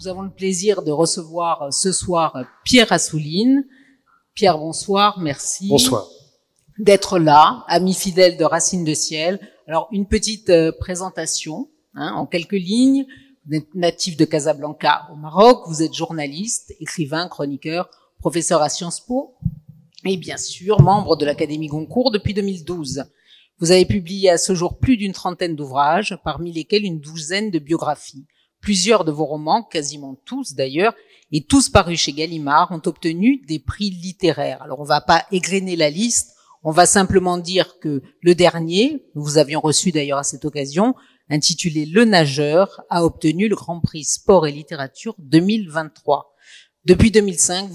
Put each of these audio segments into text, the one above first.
nous avons le plaisir de recevoir ce soir Pierre Assouline. Pierre, bonsoir, merci. Bonsoir. D'être là, ami fidèle de Racines de Ciel. Alors, une petite présentation, en quelques lignes. Vous êtes natif de Casablanca au Maroc, vous êtes journaliste, écrivain, chroniqueur, professeur à Sciences Po et bien sûr membre de l'Académie Goncourt depuis 2012. Vous avez publié à ce jour plus d'une trentaine d'ouvrages, parmi lesquels une douzaine de biographies. Plusieurs de vos romans, quasiment tous d'ailleurs, et tous parus chez Gallimard, ont obtenu des prix littéraires. Alors on va pas égrener la liste, on va simplement dire que le dernier, nous vous avions reçu d'ailleurs à cette occasion, intitulé Le Nageur, a obtenu le Grand Prix Sport et Littérature 2023. Depuis 2005,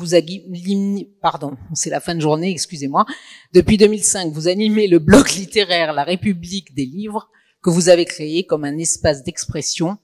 c'est la fin de journée, excusez-moi. Depuis 2005, vous animez le blog littéraire La République des livres, que vous avez créé comme un espace d'expression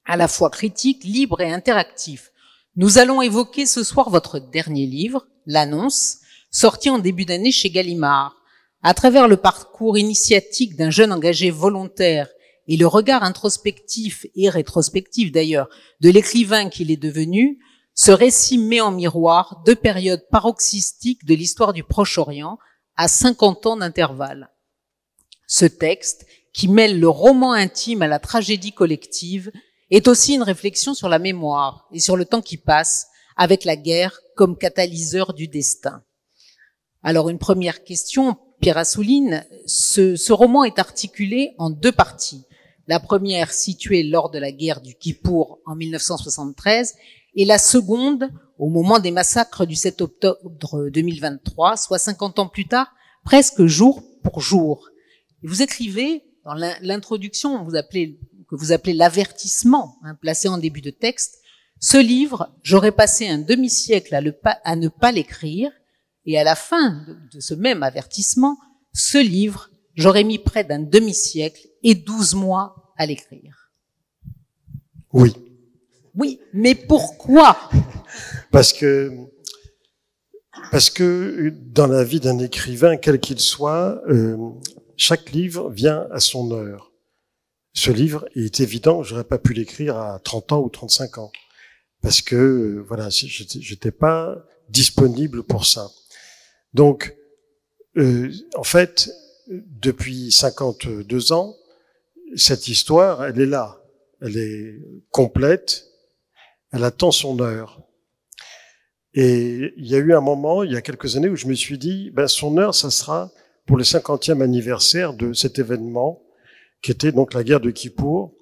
à la fois critique, libre et interactif. Nous allons évoquer ce soir votre dernier livre, L'Annonce, sorti en début d'année chez Gallimard. À travers le parcours initiatique d'un jeune engagé volontaire et le regard introspectif et rétrospectif d'ailleurs de l'écrivain qu'il est devenu, ce récit met en miroir deux périodes paroxystiques de l'histoire du Proche-Orient à 50 ans d'intervalle. Ce texte, qui mêle le roman intime à la tragédie collective, est aussi une réflexion sur la mémoire et sur le temps qui passe avec la guerre comme catalyseur du destin. Alors une première question, Pierre Assouline, ce roman est articulé en deux parties. La première située lors de la guerre du Kippour en 1973 et la seconde au moment des massacres du 7 octobre 2023, soit 50 ans plus tard, presque jour pour jour. Et vous écrivez dans l'introduction que vous appelez l'avertissement, placé en début de texte, ce livre, j'aurais passé un demi-siècle à ne pas l'écrire, et à la fin de ce même avertissement, ce livre, j'aurais mis près d'un demi-siècle et 12 mois à l'écrire. Oui. Oui, mais pourquoi? Parce que dans la vie d'un écrivain, quel qu'il soit, chaque livre vient à son heure. Ce livre, il est évident, j'aurais pas pu l'écrire à 30 ans ou 35 ans. Parce que, voilà, j'étais pas disponible pour ça. Donc, en fait, depuis 52 ans, cette histoire, elle est là. Elle est complète. Elle attend son heure. Et il y a eu un moment, il y a quelques années, où je me suis dit, son heure, ça sera pour le 50e anniversaire de cet événement, qui était donc la guerre de Kippour,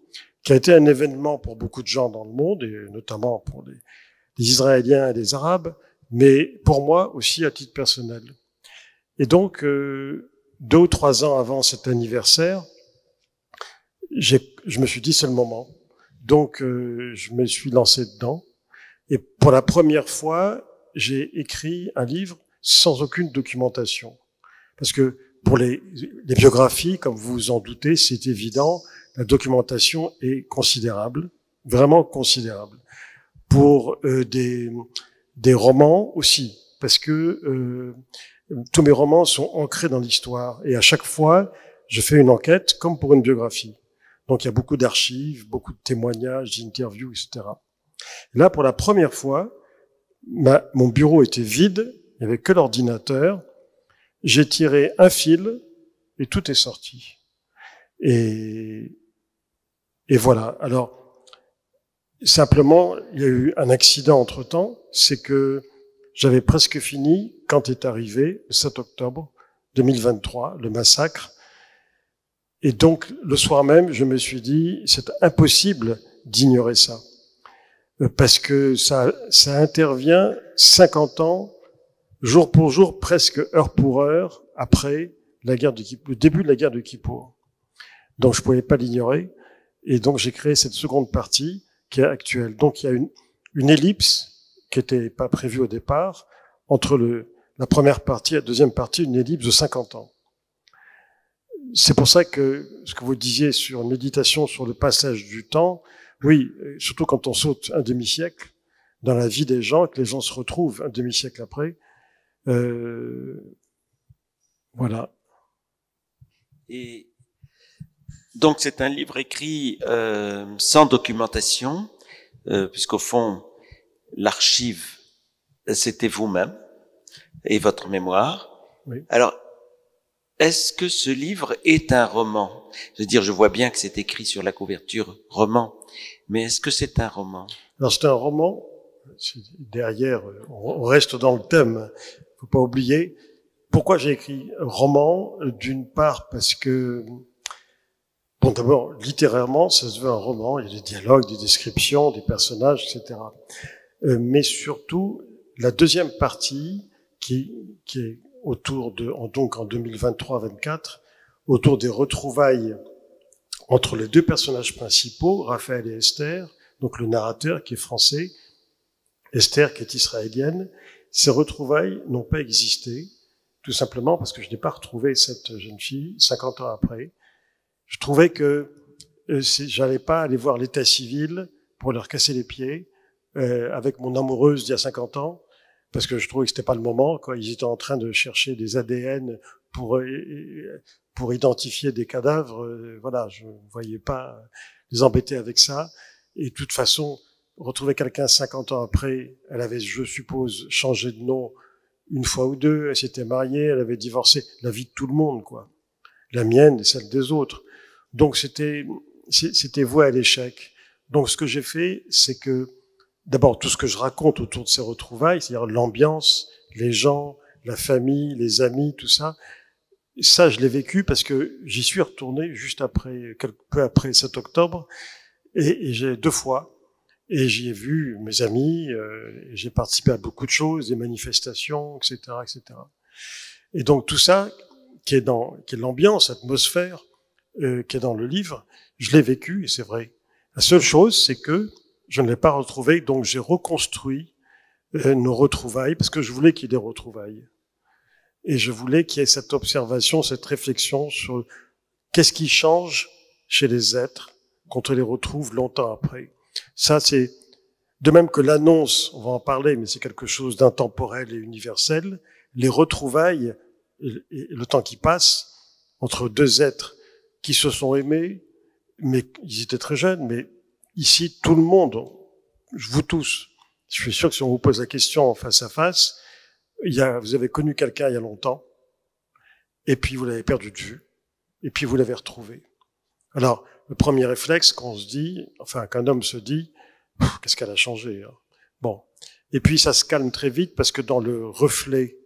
qui a été un événement pour beaucoup de gens dans le monde, et notamment pour les Israéliens et les Arabes, mais pour moi aussi à titre personnel. Et donc, 2 ou 3 ans avant cet anniversaire, je me suis dit, c'est le moment. Donc, je me suis lancé dedans. Et pour la première fois, j'ai écrit un livre sans aucune documentation. Parce que pour les biographies, comme vous vous en doutez, c'est évident, la documentation est considérable, vraiment considérable. Pour des romans aussi, parce que tous mes romans sont ancrés dans l'histoire. Et à chaque fois, je fais une enquête comme pour une biographie. Donc il y a beaucoup d'archives, beaucoup de témoignages, d'interviews, etc. Et là, pour la première fois, mon bureau était vide, il n'y avait que l'ordinateur. J'ai tiré un fil et tout est sorti. Et voilà. Alors, simplement, il y a eu un accident entre-temps, c'est que j'avais presque fini quand est arrivé le 7 octobre 2023, le massacre. Et donc, le soir même, je me suis dit, c'est impossible d'ignorer ça. Parce que ça intervient 50 ans, jour pour jour, presque heure pour heure, après la guerre de Kippour, le début de la guerre de Kippour. Donc, je pouvais pas l'ignorer. Et donc, j'ai créé cette seconde partie qui est actuelle. Donc, il y a une ellipse qui était pas prévue au départ entre la première partie et la deuxième partie, une ellipse de 50 ans. C'est pour ça que ce que vous disiez sur une méditation sur le passage du temps, oui, surtout quand on saute un demi-siècle dans la vie des gens, que les gens se retrouvent un demi-siècle après, voilà. Et donc c'est un livre écrit sans documentation, puisqu'au fond, l'archive, c'était vous-même et votre mémoire. Oui. Alors, est-ce que ce livre est un roman? Je veux dire, je vois bien que c'est écrit sur la couverture roman, mais est-ce que c'est un roman? Alors c'est un roman. Derrière, on reste dans le thème. Faut pas oublier. Pourquoi j'ai écrit roman? D'une part parce que, bon, d'abord, littérairement, ça se veut un roman. Il y a des dialogues, des descriptions, des personnages, etc. Mais surtout, la deuxième partie, qui est autour de, donc en 2023-24, autour des retrouvailles entre les deux personnages principaux, Raphaël et Esther, donc le narrateur qui est français, Esther qui est israélienne. Ces retrouvailles n'ont pas existé, tout simplement parce que je n'ai pas retrouvé cette jeune fille 50 ans après. Je trouvais que j'allais pas aller voir l'état civil pour leur casser les pieds avec mon amoureuse d'il y a 50 ans, parce que je trouvais que c'était pas le moment, quoi. Ils étaient en train de chercher des ADN pour identifier des cadavres. Voilà, je ne voyais pas les embêter avec ça. Et de toute façon, retrouver quelqu'un 50 ans après, elle avait, je suppose, changé de nom une fois ou deux, elle s'était mariée, elle avait divorcé, la vie de tout le monde, quoi. La mienne et celle des autres. Donc c'était voué à l'échec. Donc ce que j'ai fait, c'est que d'abord tout ce que je raconte autour de ces retrouvailles, c'est-à-dire l'ambiance, les gens, la famille, les amis, tout ça, ça je l'ai vécu parce que j'y suis retourné juste après, peu après 7 octobre, et j'ai 2 fois. Et j'y ai vu mes amis, j'ai participé à beaucoup de choses, des manifestations, etc., etc. Et donc tout ça, qui est l'ambiance, l'atmosphère, qui est dans le livre, je l'ai vécu et c'est vrai. La seule chose, c'est que je ne l'ai pas retrouvé, donc j'ai reconstruit nos retrouvailles parce que je voulais qu'il y ait des retrouvailles. Et je voulais qu'il y ait cette observation, cette réflexion sur qu'est-ce qui change chez les êtres quand on les retrouve longtemps après. Ça, c'est de même que l'annonce, on va en parler, mais c'est quelque chose d'intemporel et universel. Les retrouvailles et le temps qui passe entre deux êtres qui se sont aimés, mais ils étaient très jeunes, mais ici, tout le monde, vous tous, je suis sûr que si on vous pose la question face à face, vous avez connu quelqu'un il y a longtemps, et puis vous l'avez perdu de vue, et puis vous l'avez retrouvé. Alors, le premier réflexe qu'on se dit, enfin qu'un homme se dit, qu'est-ce qu'elle a changé, hein. Bon. Et puis ça se calme très vite parce que dans le reflet,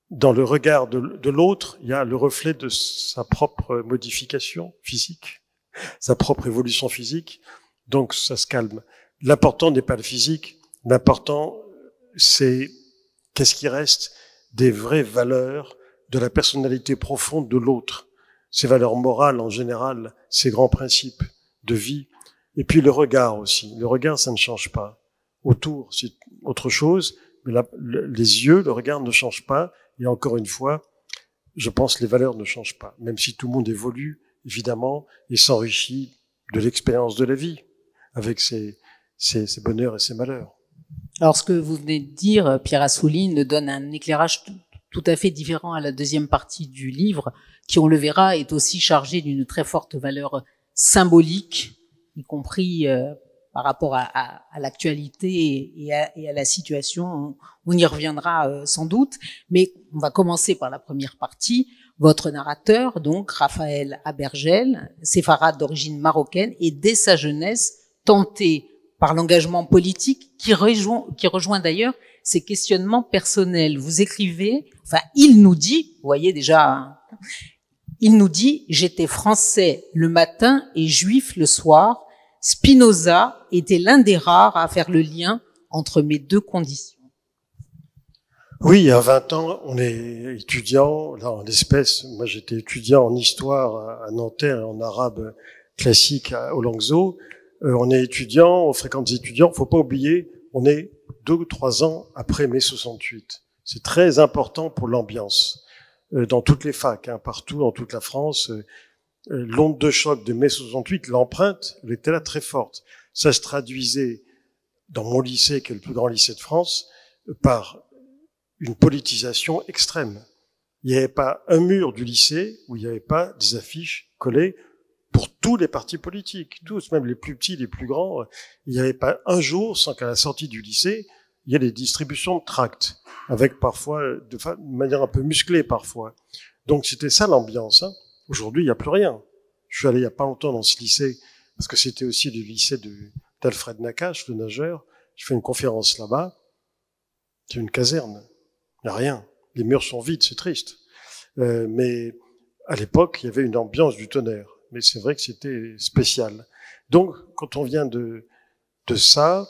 dans le regard de l'autre, il y a le reflet de sa propre modification physique, sa propre évolution physique. Donc ça se calme. L'important n'est pas le physique, l'important c'est qu'est-ce qui reste des vraies valeurs de la personnalité profonde de l'autre, ces valeurs morales en général, ces grands principes de vie. Et puis le regard aussi. Le regard, ça ne change pas. Autour, c'est autre chose, mais les yeux, le regard ne change pas. Et encore une fois, je pense que les valeurs ne changent pas, même si tout le monde évolue, évidemment, et s'enrichit de l'expérience de la vie, avec ses bonheurs et ses malheurs. Alors, ce que vous venez de dire, Pierre Assouline, donne un éclairage tout à fait différent à la deuxième partie du livre, qui, on le verra, est aussi chargée d'une très forte valeur symbolique, y compris par rapport à l'actualité et à la situation. On y reviendra sans doute, mais on va commencer par la première partie. Votre narrateur, donc Raphaël Abergel, séfarade d'origine marocaine, et dès sa jeunesse tenté par l'engagement politique qui rejoint d'ailleurs ses questionnements personnels. Vous écrivez, enfin il nous dit, vous voyez déjà, il nous dit « J'étais français le matin et juif le soir. Spinoza était l'un des rares à faire le lien entre mes deux conditions. » Oui, à 20 ans, on est étudiant, là en l'espèce, moi j'étais étudiant en histoire à Nanterre et en arabe classique au Langso. On est étudiant, on fréquente des étudiants, faut pas oublier, on est 2 ou 3 ans après mai 68. C'est très important pour l'ambiance. Dans toutes les facs, hein, partout, dans toute la France, l'onde de choc de mai 68, l'empreinte, elle était là très forte. Ça se traduisait dans mon lycée, qui est le plus grand lycée de France, par une politisation extrême. Il n'y avait pas un mur du lycée où il n'y avait pas des affiches collées pour tous les partis politiques, tous, même les plus petits, les plus grands. Il n'y avait pas un jour sans qu'à la sortie du lycée, il y ait des distributions de tracts, avec parfois, de manière un peu musclée parfois. Donc c'était ça l'ambiance. Hein. Aujourd'hui, il n'y a plus rien. Je suis allé il n'y a pas longtemps dans ce lycée, parce que c'était aussi le lycée d'Alfred Nakache, le nageur. Je fais une conférence là-bas. C'est une caserne. Il n'y a rien. Les murs sont vides, c'est triste. Mais à l'époque, il y avait une ambiance du tonnerre. Mais c'est vrai que c'était spécial. Donc, quand on vient de ça,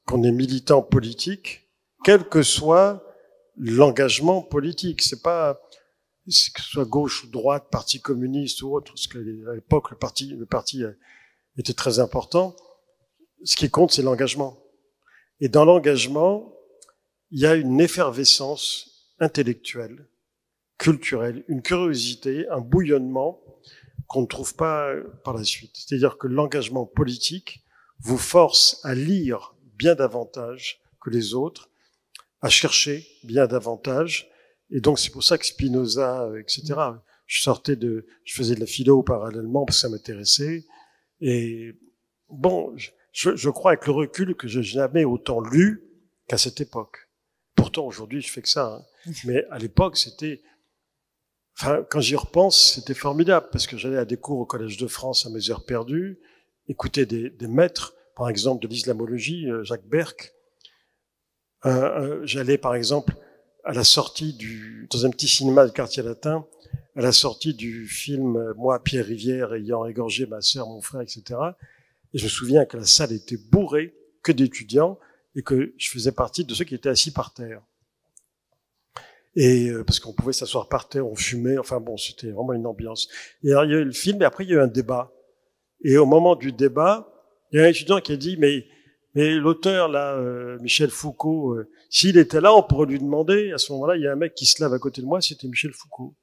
qu'on est militant politique, quel que soit l'engagement politique, c'est pas que ce soit gauche ou droite, parti communiste ou autre, parce qu'à l'époque le parti était très important. Ce qui compte, c'est l'engagement. Et dans l'engagement, il y a une effervescence intellectuelle, culturelle, une curiosité, un bouillonnement qu'on ne trouve pas par la suite. C'est-à-dire que l'engagement politique vous force à lire bien davantage que les autres, à chercher bien davantage. Et donc, c'est pour ça que Spinoza, etc. Je faisais de la philo parallèlement parce que ça m'intéressait. Et bon, je crois avec le recul que je n'ai jamais autant lu qu'à cette époque. Pourtant, aujourd'hui, je fais que ça. Hein. Mais à l'époque, quand j'y repense, c'était formidable parce que j'allais à des cours au Collège de France à mes heures perdues, écouter des maîtres, par exemple de l'islamologie, Jacques Berck. J'allais, par exemple, à la sortie dans un petit cinéma de quartier latin, à la sortie du film Moi, Pierre Rivière, ayant égorgé ma sœur, mon frère, etc. Et je me souviens que la salle était bourrée que d'étudiants et que je faisais partie de ceux qui étaient assis par terre. Et parce qu'on pouvait s'asseoir par terre, on fumait, enfin bon, c'était vraiment une ambiance. Et alors il y a eu le film, et après il y a eu un débat. Et au moment du débat, il y a un étudiant qui a dit mais l'auteur là, Michel Foucault, s'il était là, on pourrait lui demander. À ce moment-là, il y a un mec qui se lève à côté de moi, c'était Michel Foucault,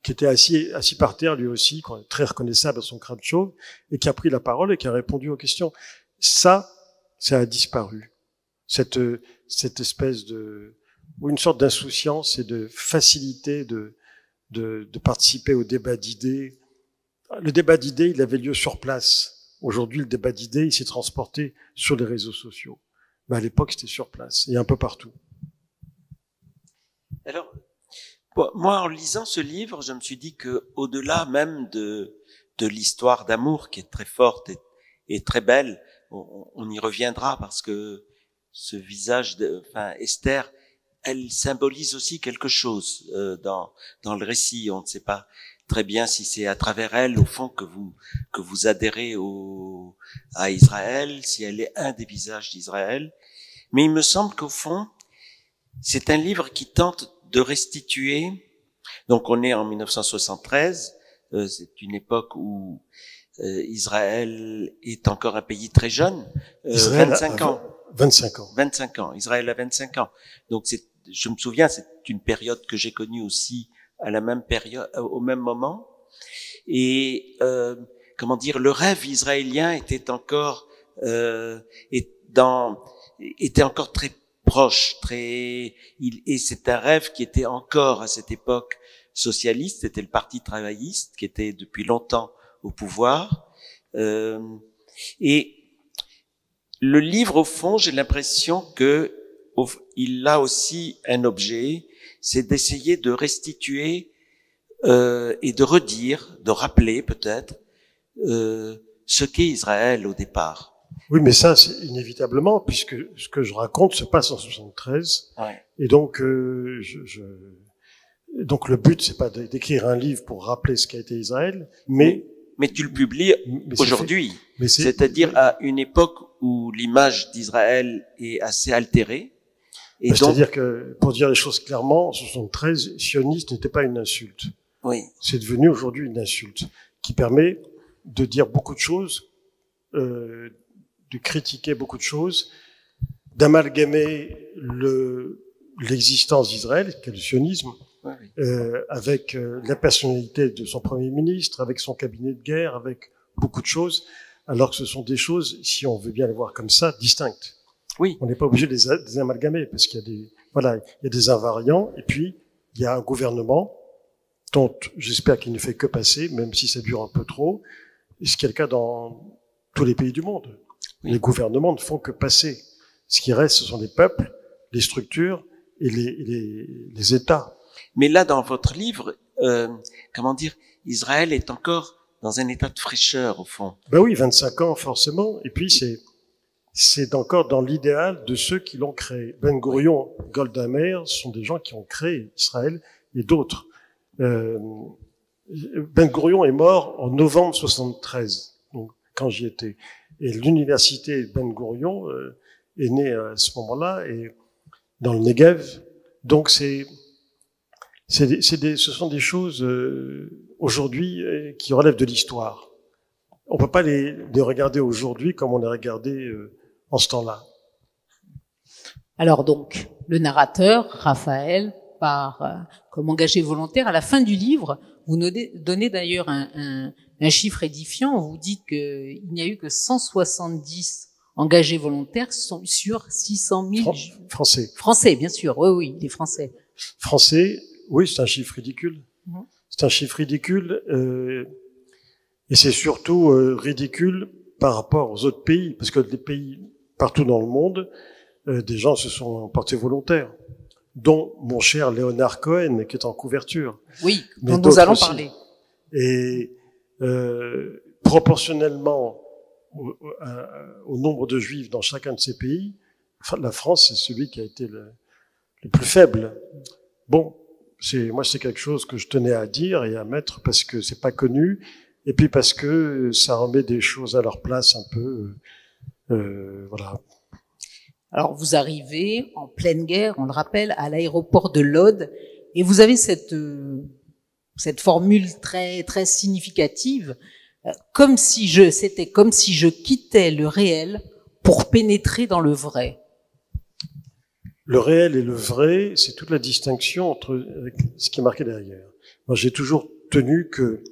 qui était assis par terre lui aussi, très reconnaissable à son crâne chauve, et qui a pris la parole et qui a répondu aux questions. Ça a disparu. Cette espèce ou une sorte d'insouciance et de facilité de participer au débat d'idées. Le débat d'idées, il avait lieu sur place. Aujourd'hui, le débat d'idées, il s'est transporté sur les réseaux sociaux. Mais à l'époque, c'était sur place et un peu partout. Alors, moi, en lisant ce livre, je me suis dit que, au-delà même de l'histoire d'amour qui est très forte et très belle, on y reviendra parce que ce visage Esther, elle symbolise aussi quelque chose dans le récit. On ne sait pas très bien si c'est à travers elle, au fond, que vous adhérez à Israël, si elle est un des visages d'Israël. Mais il me semble qu'au fond, c'est un livre qui tente de restituer. Donc, on est en 1973. C'est une époque où Israël est encore un pays très jeune. 25 ans. 25 ans. 25 ans. Israël a 25 ans. Donc, je me souviens, c'est une période que j'ai connue aussi à la même période, au même moment. Et le rêve israélien était encore était encore très proche, et c'est un rêve qui était encore à cette époque socialiste. C'était le Parti travailliste qui était depuis longtemps au pouvoir. Et le livre, au fond, j'ai l'impression que il a aussi un objet, c'est d'essayer de restituer et de redire, de rappeler peut-être ce qu'est Israël au départ. Oui, mais ça, c'est inévitablement, puisque ce que je raconte se passe en 73. Ouais. Et donc, donc le but, c'est pas d'écrire un livre pour rappeler ce qu'a été Israël, mais tu le publies aujourd'hui. C'est-à-dire à une époque où l'image d'Israël est assez altérée. C'est-à-dire que, pour dire les choses clairement, en 73, sioniste n'était pas une insulte. Oui. C'est devenu aujourd'hui une insulte qui permet de dire beaucoup de choses, de critiquer beaucoup de choses, d'amalgamer l'existence d'Israël, qu'est le sionisme, avec la personnalité de son Premier ministre, avec son cabinet de guerre, avec beaucoup de choses, alors que ce sont des choses, si on veut bien les voir comme ça, distinctes. Oui. On n'est pas obligé de les amalgamer, parce qu'il y a des invariants, et puis il y a un gouvernement dont j'espère qu'il ne fait que passer, même si ça dure un peu trop, ce qui est le cas dans tous les pays du monde. Oui. Les gouvernements ne font que passer. Ce qui reste, ce sont les peuples, les structures et les États. Mais là, dans votre livre, comment dire, Israël est encore dans un état de fraîcheur, au fond. Ben oui, 25 ans, forcément. Et puis, c'est encore dans l'idéal de ceux qui l'ont créé. Ben Gurion, Golda Meir sont des gens qui ont créé Israël et d'autres. Ben Gurion est mort en novembre 73, donc quand j'y étais. Et l'université Ben Gurion est née à ce moment-là et dans le Negev. Donc ce sont des choses aujourd'hui qui relèvent de l'histoire. On peut pas les regarder aujourd'hui comme on les regardait en ce temps-là. Alors donc, le narrateur, Raphaël, part comme engagé volontaire. À la fin du livre, vous donnez d'ailleurs un chiffre édifiant. Vous dites qu'il n'y a eu que 170 engagés volontaires sur 600 000 Français. Français, bien sûr. Oui, des Français. Français, oui, c'est un chiffre ridicule. C'est un chiffre ridicule et c'est surtout ridicule par rapport aux autres pays, parce que les pays partout dans le monde, des gens se sont portés volontaires, dont mon cher Léonard Cohen, qui est en couverture. Oui, dont nous allons aussi. parler. Et proportionnellement au nombre de juifs dans chacun de ces pays, la France, c'est celui qui a été le plus faible. Bon, moi, c'est quelque chose que je tenais à dire et à mettre parce que c'est pas connu, et puis parce que ça remet des choses à leur place un peu, voilà. Alors, vous arrivez en pleine guerre, on le rappelle, à l'aéroport de Lod, et vous avez cette formule très, très significative, c'était comme si je quittais le réel pour pénétrer dans le vrai. Le réel et le vrai, c'est toute la distinction entre ce qui est marqué derrière. Moi, j'ai toujours tenu que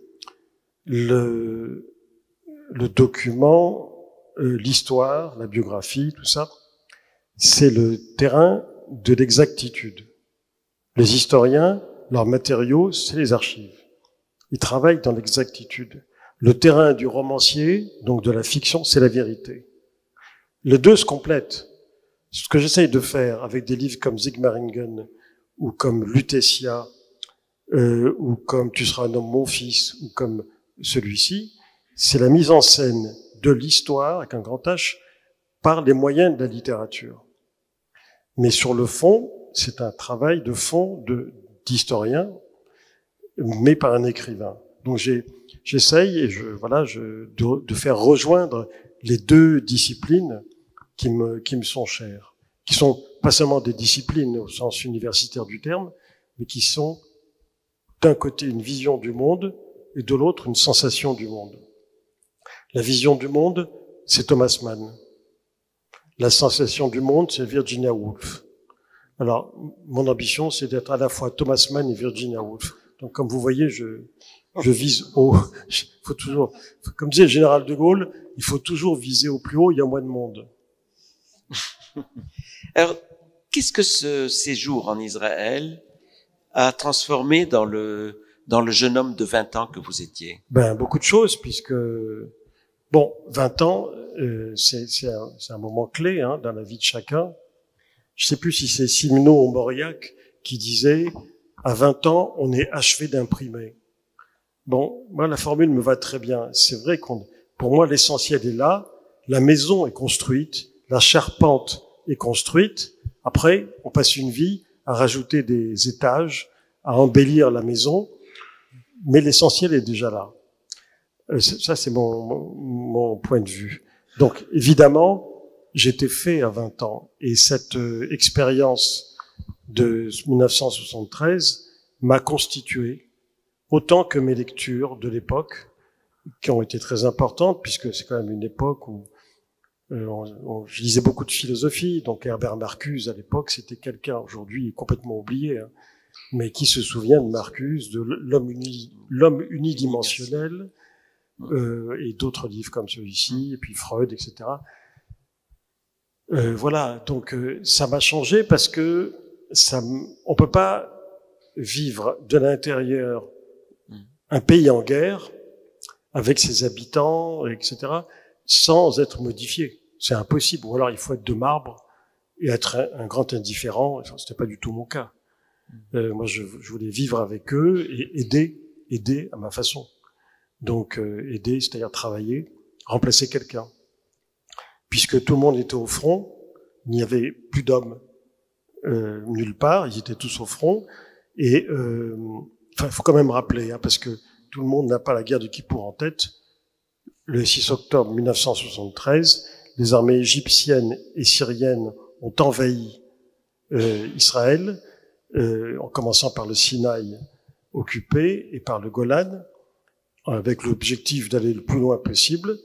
le document, l'histoire, la biographie, tout ça, c'est le terrain de l'exactitude. Les historiens, leurs matériaux, c'est les archives. Ils travaillent dans l'exactitude. Le terrain du romancier, donc de la fiction, c'est la vérité. Les deux se complètent. Ce que j'essaye de faire avec des livres comme Sigmaringen, ou comme Lutetia, ou comme Tu seras un homme, mon fils, ou comme celui-ci, c'est la mise en scène de l'histoire, avec un grand H, par les moyens de la littérature. Mais sur le fond, c'est un travail de fond d'historien, mais par un écrivain. Donc j'essaye et de faire rejoindre les deux disciplines qui me sont chères, qui sont pas seulement des disciplines au sens universitaire du terme, mais qui sont d'un côté une vision du monde et de l'autre une sensation du monde. La vision du monde, c'est Thomas Mann. La sensation du monde, c'est Virginia Woolf. Alors, mon ambition, c'est d'être à la fois Thomas Mann et Virginia Woolf. Donc, comme vous voyez, je vise haut. Faut toujours, comme disait le général de Gaulle, il faut toujours viser au plus haut, il y a moins de monde. Alors, qu'est-ce que ce séjour en Israël a transformé dans le jeune homme de 20 ans que vous étiez? Beaucoup de choses, puisque, 20 ans, c'est un moment clé, dans la vie de chacun. Je sais plus si c'est Simon ou Mauriac qui disait, à 20 ans, on est achevé d'imprimer. Bon, moi, la formule me va très bien. C'est vrai pour moi, l'essentiel est là. La maison est construite, la charpente est construite. Après, on passe une vie à rajouter des étages, à embellir la maison. Mais l'essentiel est déjà là. Ça, c'est mon point de vue. Donc, évidemment, j'étais fait à 20 ans. Et cette expérience de 1973 m'a constitué, autant que mes lectures de l'époque, qui ont été très importantes, puisque c'est quand même une époque où je lisais beaucoup de philosophie. Donc Herbert Marcuse, à l'époque, c'était quelqu'un, aujourd'hui complètement oublié, mais qui se souvient de Marcuse, de l'homme unidimensionnel, et d'autres livres comme celui-ci, et puis Freud, etc. Voilà, donc ça m'a changé parce que on peut pas vivre de l'intérieur un pays en guerre avec ses habitants, etc., sans être modifié. C'est impossible. Ou alors il faut être de marbre et être un grand indifférent. C'était pas du tout mon cas. Moi, je voulais vivre avec eux et aider à ma façon. Donc, aider, c'est-à-dire travailler, remplacer quelqu'un. Puisque tout le monde était au front, il n'y avait plus d'hommes nulle part, ils étaient tous au front. Et il faut quand même rappeler, parce que tout le monde n'a pas la guerre de Kippour en tête. Le 6 octobre 1973, les armées égyptiennes et syriennes ont envahi Israël, en commençant par le Sinaï occupé et par le Golan, avec l'objectif d'aller le plus loin possible.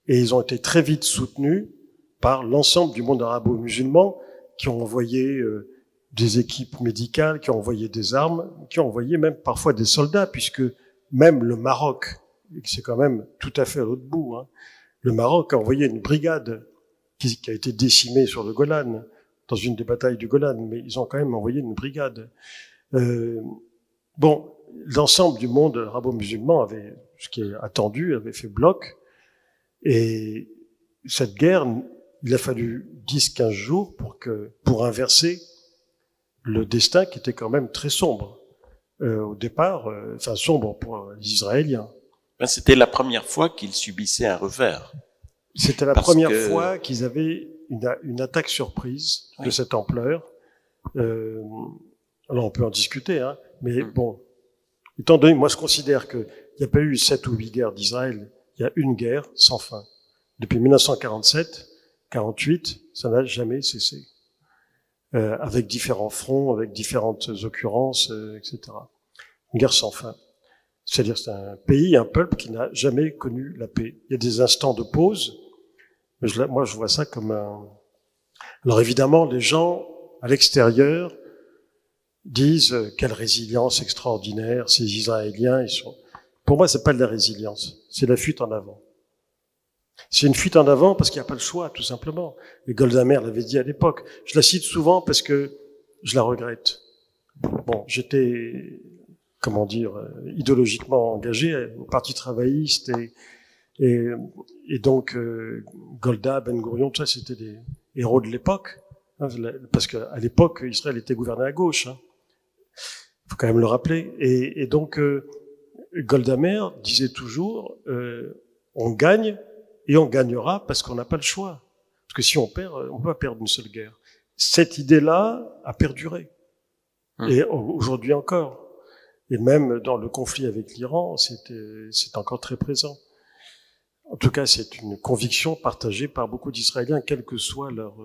Et ils ont été très vite soutenus par l'ensemble du monde arabo-musulman, qui ont envoyé des équipes médicales, qui ont envoyé des armes, qui ont envoyé même parfois des soldats, puisque même le Maroc, c'est quand même tout à fait à l'autre bout, le Maroc a envoyé une brigade qui a été décimée sur le Golan, dans une des batailles du Golan, mais ils ont quand même envoyé une brigade. L'ensemble du monde arabo-musulman avait, ce qui est attendu, avait fait bloc, et cette guerre, il a fallu 10-15 jours pour inverser le destin qui était quand même très sombre. Au départ, sombre pour les Israéliens. C'était la première fois qu'ils subissaient un revers. C'était la première fois qu'ils avaient une attaque surprise de cette ampleur. Alors on peut en discuter, mais bon, étant donné, moi je considère qu'il n'y a pas eu 7 ou 8 guerres d'Israël, il y a une guerre sans fin. Depuis 1947, 48, ça n'a jamais cessé. Avec différents fronts, avec différentes occurrences, etc. Une guerre sans fin. C'est-à-dire c'est un pays, un peuple qui n'a jamais connu la paix. Il y a des instants de pause, mais moi je vois ça comme un... Alors évidemment, les gens à l'extérieur disent quelle résilience extraordinaire, ces Israéliens, ils sont... Pour moi, c'est pas de la résilience, c'est la fuite en avant. C'est une fuite en avant parce qu'il n'y a pas le choix, tout simplement. Et Golda Meir l'avait dit à l'époque. Je la cite souvent parce que je la regrette. Bon, j'étais, idéologiquement engagé au Parti travailliste et donc Golda, Ben Gourion, tout ça, c'était des héros de l'époque, parce qu'à l'époque, Israël était gouverné à gauche. Faut quand même le rappeler. Et donc Golda Meir disait toujours, on gagne. Et on gagnera parce qu'on n'a pas le choix. Parce que si on perd, on peut pas perdre une seule guerre. Cette idée-là a perduré. Et aujourd'hui encore. Et même dans le conflit avec l'Iran, c'est encore très présent. En tout cas, c'est une conviction partagée par beaucoup d'Israéliens, quelle que soit leur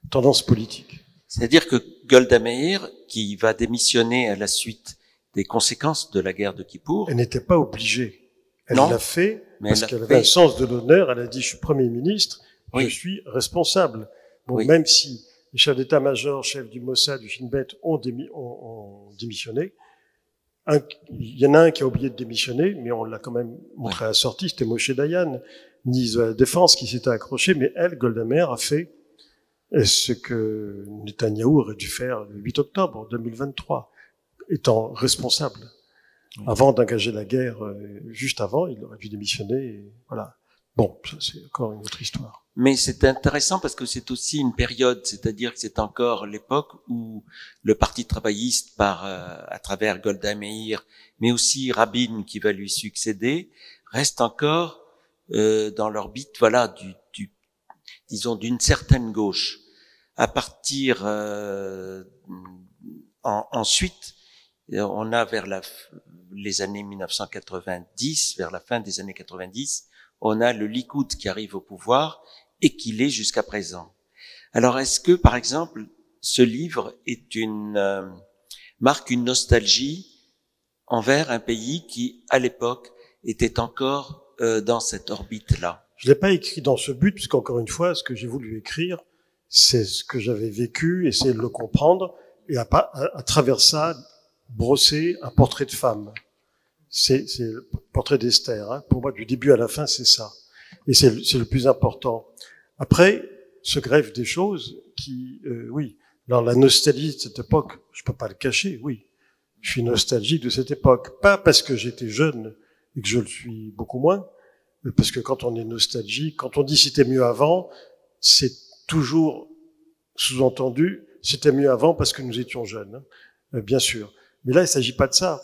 tendance politique. C'est-à-dire que Golda Meir, qui va démissionner à la suite des conséquences de la guerre de Kippour... Elle n'était pas obligée. Elle l'a fait parce qu'elle avait un sens de l'honneur. Elle a dit, je suis Premier ministre, je suis responsable. Bon, même si les chefs d'état-major, chefs du Mossad, du Shin Bet ont démissionné, il y en a un qui a oublié de démissionner, mais on l'a quand même montré à la sortie, c'était Moshe Dayan, ministre de la Défense, qui s'était accroché, mais elle, Golda Meir, a fait ce que Netanyahou aurait dû faire le 8 octobre 2023, étant responsable. Avant d'engager la guerre, juste avant, il aurait dû démissionner, et voilà. Bon, ça c'est encore une autre histoire. Mais c'est intéressant parce que c'est aussi une période, c'est-à-dire que c'est encore l'époque où le Parti travailliste, à travers Golda Meir, mais aussi Rabin qui va lui succéder, reste encore dans l'orbite, disons d'une certaine gauche. À partir ensuite, on a vers les années 1990, vers la fin des années 90, on a le Likoud qui arrive au pouvoir et qui l'est jusqu'à présent. Alors, est-ce que, par exemple, ce livre marque une nostalgie envers un pays qui, à l'époque, était encore dans cette orbite-là? Je l'ai pas écrit dans ce but, puisqu'encore une fois, ce que j'ai voulu écrire, c'est ce que j'avais vécu, essayer de le comprendre, et à travers ça, brosser un portrait de femme. C'est le portrait d'Esther. Pour moi, du début à la fin, c'est ça. Et c'est le plus important. Après, se greffent des choses qui, oui. Alors, la nostalgie de cette époque, je peux pas le cacher, oui. Je suis nostalgique de cette époque. Pas parce que j'étais jeune et que je le suis beaucoup moins, parce que quand on est nostalgique, quand on dit c'était mieux avant, c'est toujours sous-entendu, c'était mieux avant parce que nous étions jeunes, hein, bien sûr. Mais là, il s'agit pas de ça.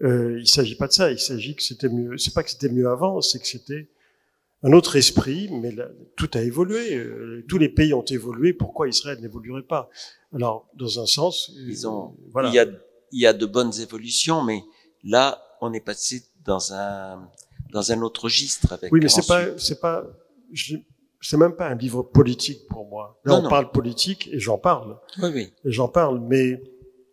Il s'agit pas de ça. Il s'agit que c'était mieux. C'est pas que c'était mieux avant, c'est que c'était un autre esprit. Mais là, tout a évolué. Tous les pays ont évolué. Pourquoi Israël n'évoluerait pas? Alors, dans un sens, voilà. Il y a de bonnes évolutions, mais là, on est passé dans un autre registre avec. Oui, mais c'est même pas un livre politique pour moi. Là, on parle politique et j'en parle. Oui, oui. Et j'en parle, mais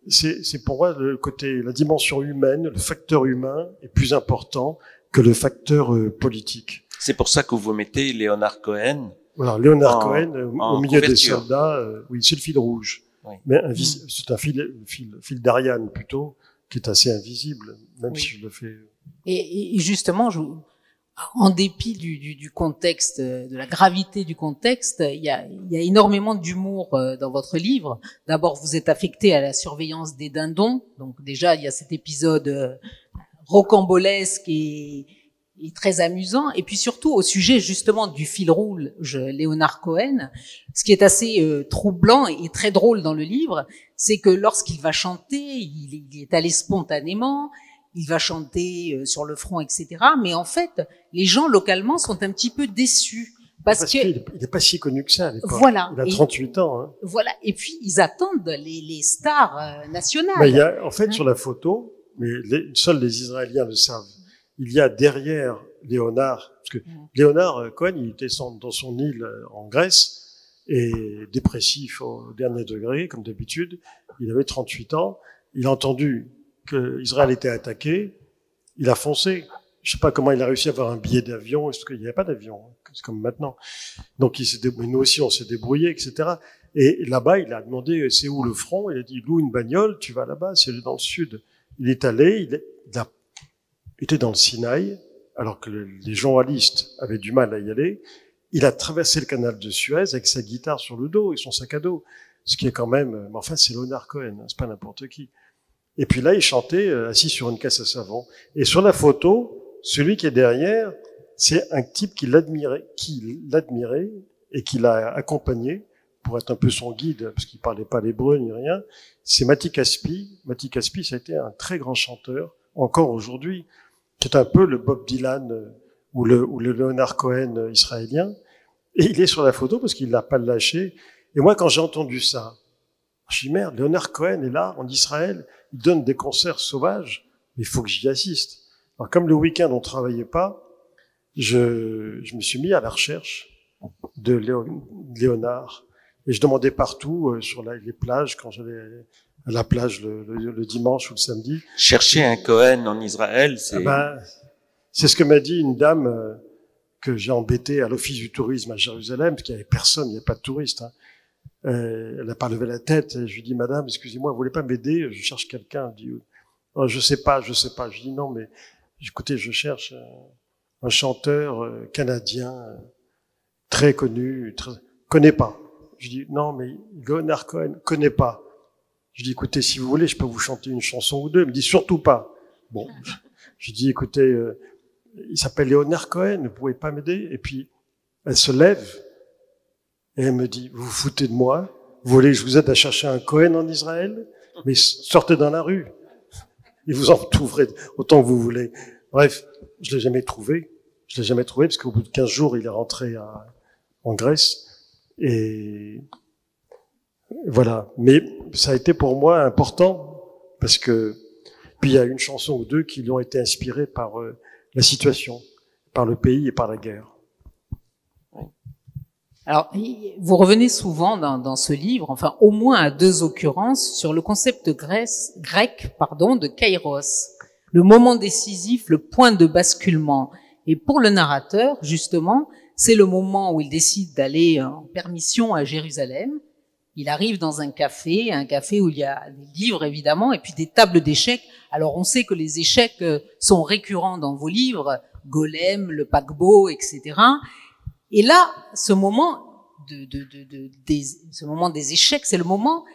c'est pour moi la dimension humaine, le facteur humain est plus important que le facteur politique. C'est pour ça que vous mettez Leonard Cohen. Voilà, Leonard Cohen au milieu des soldats. Oui, c'est le fil rouge. Oui. Mais c'est un fil d'Ariane plutôt, qui est assez invisible, même si je le fais. Et justement, en dépit du contexte, de la gravité du contexte, il y a énormément d'humour dans votre livre. D'abord, vous êtes affecté à la surveillance des dindons. Donc déjà, il y a cet épisode rocambolesque et très amusant. Et puis surtout, au sujet justement du fil rouge, Leonard Cohen, ce qui est assez troublant et très drôle dans le livre, c'est que lorsqu'il va chanter, il est allé spontanément, il va chanter sur le front, etc. Mais en fait, les gens localement sont un petit peu déçus. Parce qu'il n'est pas si connu que ça à l'époque. Voilà. Il a 38 ans. Hein. Voilà. Et puis, ils attendent les stars nationales. En fait, sur la photo, mais seuls les Israéliens le savent, il y a derrière Léonard, parce que Léonard Cohen, il était dans son île en Grèce, et dépressif au dernier degré, comme d'habitude. Il avait 38 ans. Il a entendu que Israël était attaqué, il a foncé. Je sais pas comment il a réussi à avoir un billet d'avion, parce qu'il n'y avait pas d'avion, c'est comme maintenant. Donc nous aussi on s'est débrouillé, etc. Et là-bas, il a demandé c'est où le front, il a dit loue une bagnole, tu vas là-bas, c'est dans le sud. Il est allé, il était dans le Sinaï, alors que les journalistes avaient du mal à y aller. Il a traversé le canal de Suez avec sa guitare sur le dos et son sac à dos, ce qui est quand même, mais enfin c'est Leonard Cohen, hein, c'est pas n'importe qui. Et puis là, il chantait assis sur une caisse à savon. Et sur la photo, celui qui est derrière, c'est un type qui l'admirait et qui l'a accompagné pour être un peu son guide, parce qu'il parlait pas l'hébreu ni rien. C'est Mati Caspi. Mati Caspi, ça a été un très grand chanteur, encore aujourd'hui, qui est un peu le Bob Dylan ou le Leonard Cohen israélien. Et il est sur la photo parce qu'il l'a pas lâché. Et moi, quand j'ai entendu ça, je dis merde, Leonard Cohen est là, en Israël, il donne des concerts sauvages, mais il faut que j'y assiste. Alors, comme le week-end on travaillait pas, je me suis mis à la recherche de Léonard. Et je demandais partout, sur les plages, quand j'allais à la plage le dimanche ou le samedi. Chercher un Cohen en Israël, c'est... c'est ce que m'a dit une dame que j'ai embêtée à l'office du tourisme à Jérusalem, parce qu'il n'y avait personne, il n'y avait pas de touristes, hein. Elle n'a pas levé la tête. Je lui dis, madame, excusez-moi, vous voulez pas m'aider? Je cherche quelqu'un. Elle dit, oh, je sais pas. Je dis, non, mais écoutez, je cherche un chanteur canadien très connu, connais pas. Je dis, non, mais Leonard Cohen, connais pas. Je dis, écoutez, si vous voulez, je peux vous chanter une chanson ou deux. Elle me dit, surtout pas. Bon, je dis, écoutez, il s'appelle Leonard Cohen, vous pouvez pas m'aider? Et puis, elle se lève. Et elle me dit, vous vous foutez de moi? Vous voulez que je vous aide à chercher un Cohen en Israël? Mais sortez dans la rue. Et vous en trouverez autant que vous voulez. Bref, je l'ai jamais trouvé. Je l'ai jamais trouvé parce qu'au bout de 15 jours, il est rentré en Grèce. Et voilà. Mais ça a été pour moi important parce que, puis il y a une chanson ou deux qui lui ont été inspirées par la situation, par le pays et par la guerre. Alors, vous revenez souvent dans ce livre, enfin au moins à 2 occurrences, sur le concept grec, de kairos, le moment décisif, le point de basculement. Et pour le narrateur, justement, c'est le moment où il décide d'aller en permission à Jérusalem. Il arrive dans un café où il y a des livres évidemment, et puis des tables d'échecs. Alors on sait que les échecs sont récurrents dans vos livres, Golem, le paquebot, etc. Et là, ce moment des échecs, c'est le moment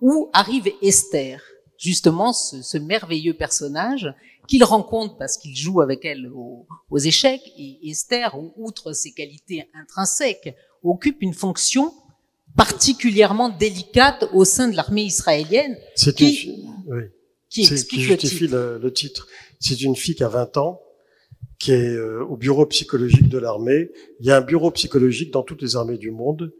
où arrive Esther. justement ce merveilleux personnage qu'il rencontre parce qu'il joue avec elle aux échecs. Et Esther, outre ses qualités intrinsèques, occupe une fonction particulièrement délicate au sein de l'armée israélienne qui explique justifie le titre. C'est une fille qui a 20 ans, qui est au bureau psychologique de l'armée. Il y a un bureau psychologique dans toutes les armées du monde,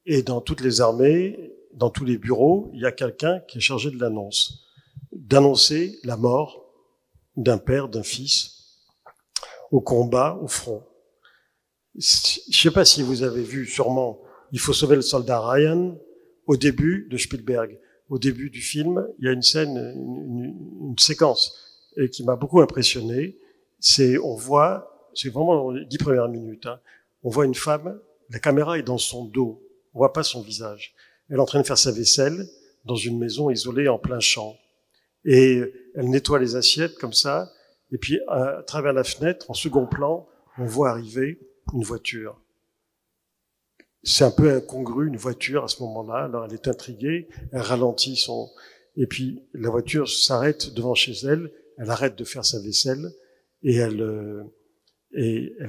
et dans toutes les armées, dans tous les bureaux, il y a quelqu'un qui est chargé de l'annonce, d'annoncer la mort d'un père, d'un fils, au combat, au front. Je ne sais pas si vous avez vu, sûrement, Il faut sauver le soldat Ryan, au début de Spielberg. Au début du film, il y a une scène, une séquence qui m'a beaucoup impressionné. C'est vraiment les 10 premières minutes, hein. On voit une femme, la caméra est dans son dos, on voit pas son visage. Elle est en train de faire sa vaisselle dans une maison isolée en plein champ. Et elle nettoie les assiettes comme ça, et puis à travers la fenêtre, en second plan, on voit arriver une voiture. C'est un peu incongru, une voiture à ce moment-là. Alors elle est intriguée, elle ralentit et puis la voiture s'arrête devant chez elle, elle arrête de faire sa vaisselle, et elle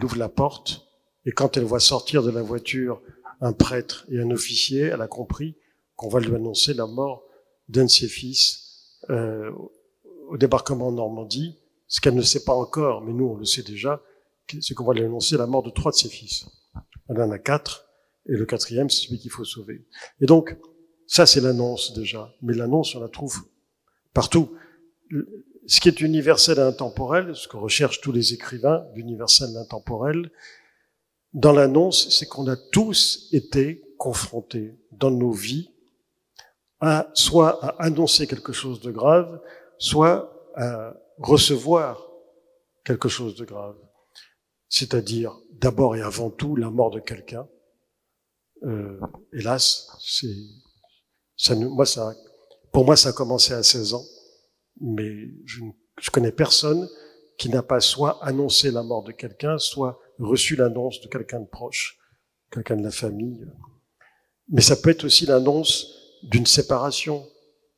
ouvre la porte, et quand elle voit sortir de la voiture un prêtre et un officier, elle a compris qu'on va lui annoncer la mort d'un de ses fils au débarquement en Normandie. Ce qu'elle ne sait pas encore, mais nous on le sait déjà, c'est qu'on va lui annoncer la mort de 3 de ses fils. Elle en a 4, et le 4e, c'est celui qu'il faut sauver. Et donc, ça c'est l'annonce déjà, mais l'annonce on la trouve partout. Ce qui est universel et intemporel, ce que recherchent tous les écrivains d'universel et intemporel, dans l'annonce, c'est qu'on a tous été confrontés dans nos vies soit à annoncer quelque chose de grave, soit à recevoir quelque chose de grave. C'est-à-dire, d'abord et avant tout, la mort de quelqu'un. Hélas, pour moi, ça a commencé à 16 ans, mais je connais personne qui n'a pas soit annoncé la mort de quelqu'un, soit reçu l'annonce de quelqu'un de proche, quelqu'un de la famille. Mais ça peut être aussi l'annonce d'une séparation,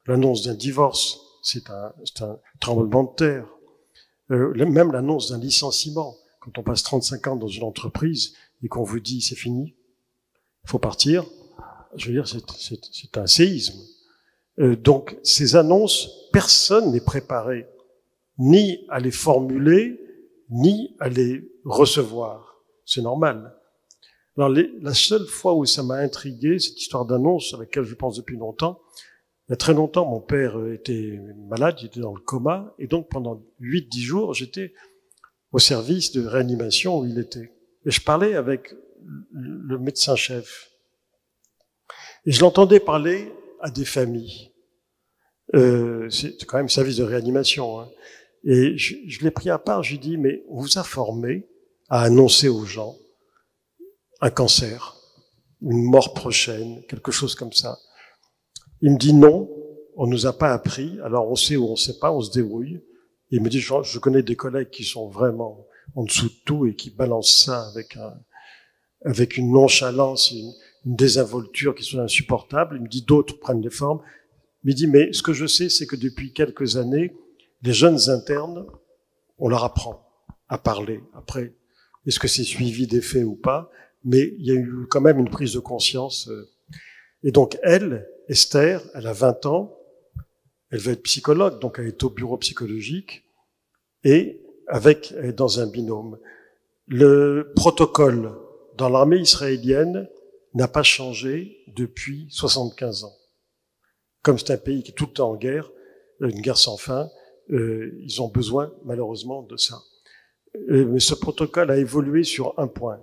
l'annonce d'un divorce, c'est un tremblement de terre, même l'annonce d'un licenciement. Quand on passe 35 ans dans une entreprise et qu'on vous dit c'est fini, il faut partir, je veux dire, c'est un séisme. Donc ces annonces, personne n'est préparé ni à les formuler, ni à les recevoir. C'est normal. Alors, la seule fois où ça m'a intrigué, cette histoire d'annonce à laquelle je pense depuis longtemps, il y a très longtemps, mon père était malade, il était dans le coma, et donc pendant 8-10 jours, j'étais au service de réanimation où il était. Et je parlais avec le médecin-chef. Et je l'entendais parler à des familles. C'est quand même service de réanimation, hein. Et je l'ai pris à part, je lui ai dit, mais on vous a formé à annoncer aux gens un cancer, une mort prochaine, quelque chose comme ça. Il me dit non, on nous a pas appris, alors on sait ou on sait pas, on se débrouille. Et il me dit, je connais des collègues qui sont vraiment en dessous de tout et qui balancent ça avec une nonchalance, une désinvolture qui sont insupportables. Il me dit, d'autres prennent des formes. Il me dit, mais ce que je sais, c'est que depuis quelques années, les jeunes internes, on leur apprend à parler. Après, est-ce que c'est suivi des faits ou pas? Mais il y a eu quand même une prise de conscience. Et donc elle, Esther, elle a 20 ans, elle veut être psychologue, donc elle est au bureau psychologique, et elle est dans un binôme. Le protocole dans l'armée israélienne n'a pas changé depuis 75 ans. Comme c'est un pays qui est tout le temps en guerre, une guerre sans fin, ils ont besoin malheureusement de ça. Mais ce protocole a évolué sur un point.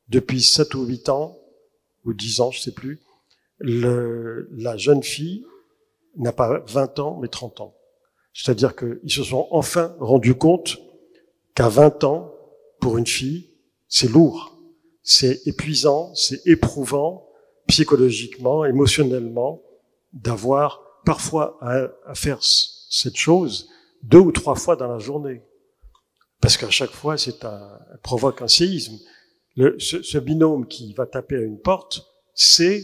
Depuis 7 ou 8 ans, ou 10 ans, je sais plus, la jeune fille n'a pas 20 ans, mais 30 ans. C'est-à-dire qu'ils se sont enfin rendus compte qu'à 20 ans, pour une fille, c'est lourd, c'est épuisant, c'est éprouvant, psychologiquement, émotionnellement, d'avoir parfois à faire cette chose 2 ou 3 fois dans la journée. Parce qu'à chaque fois, elle provoque un séisme. Ce binôme qui va taper à une porte, c'est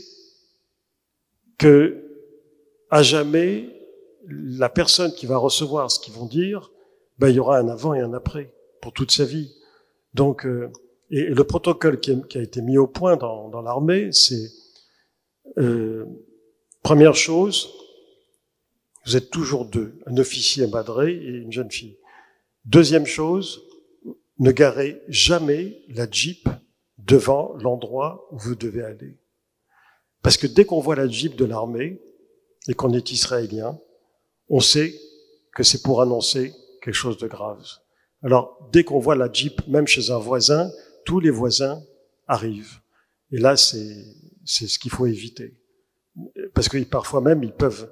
que, à jamais, la personne qui va recevoir ce qu'ils vont dire, ben, il y aura un avant et un après pour toute sa vie. Donc, et le protocole qui a été mis au point dans l'armée, c'est première chose, vous êtes toujours deux, un officier madré et une jeune fille. Deuxième chose, ne garez jamais la Jeep devant l'endroit où vous devez aller. Parce que dès qu'on voit la Jeep de l'armée et qu'on est israélien, on sait que c'est pour annoncer quelque chose de grave. Alors, dès qu'on voit la Jeep, même chez un voisin, tous les voisins arrivent. Et là, c'est ce qu'il faut éviter. Parce que parfois même, ils peuvent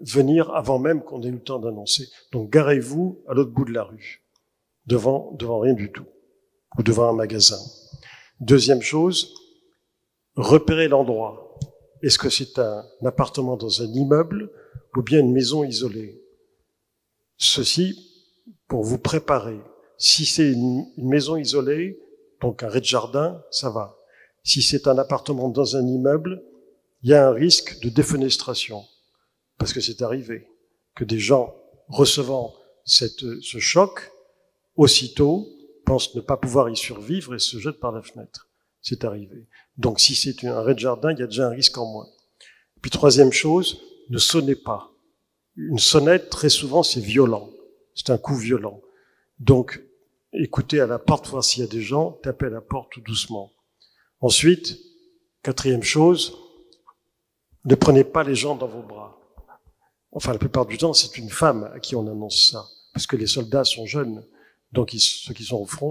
venir avant même qu'on ait eu le temps d'annoncer. Donc, garez-vous à l'autre bout de la rue, devant rien du tout, ou devant un magasin. Deuxième chose, repérez l'endroit. Est-ce que c'est un appartement dans un immeuble ou bien une maison isolée? Ceci pour vous préparer. Si c'est une maison isolée, donc un rez-de-jardin, ça va. Si c'est un appartement dans un immeuble, il y a un risque de défenestration. Parce que c'est arrivé que des gens recevant ce choc, aussitôt, pensent ne pas pouvoir y survivre et se jettent par la fenêtre. C'est arrivé. Donc si c'est un rez-de-jardin, il y a déjà un risque en moins. Puis troisième chose, ne sonnez pas. Une sonnette, très souvent, c'est violent. C'est un coup violent. Donc, écoutez à la porte, voir s'il y a des gens, tapez à la porte tout doucement. Ensuite, quatrième chose, ne prenez pas les gens dans vos bras. Enfin, la plupart du temps, c'est une femme à qui on annonce ça, parce que les soldats sont jeunes. Donc, ceux qui sont au front,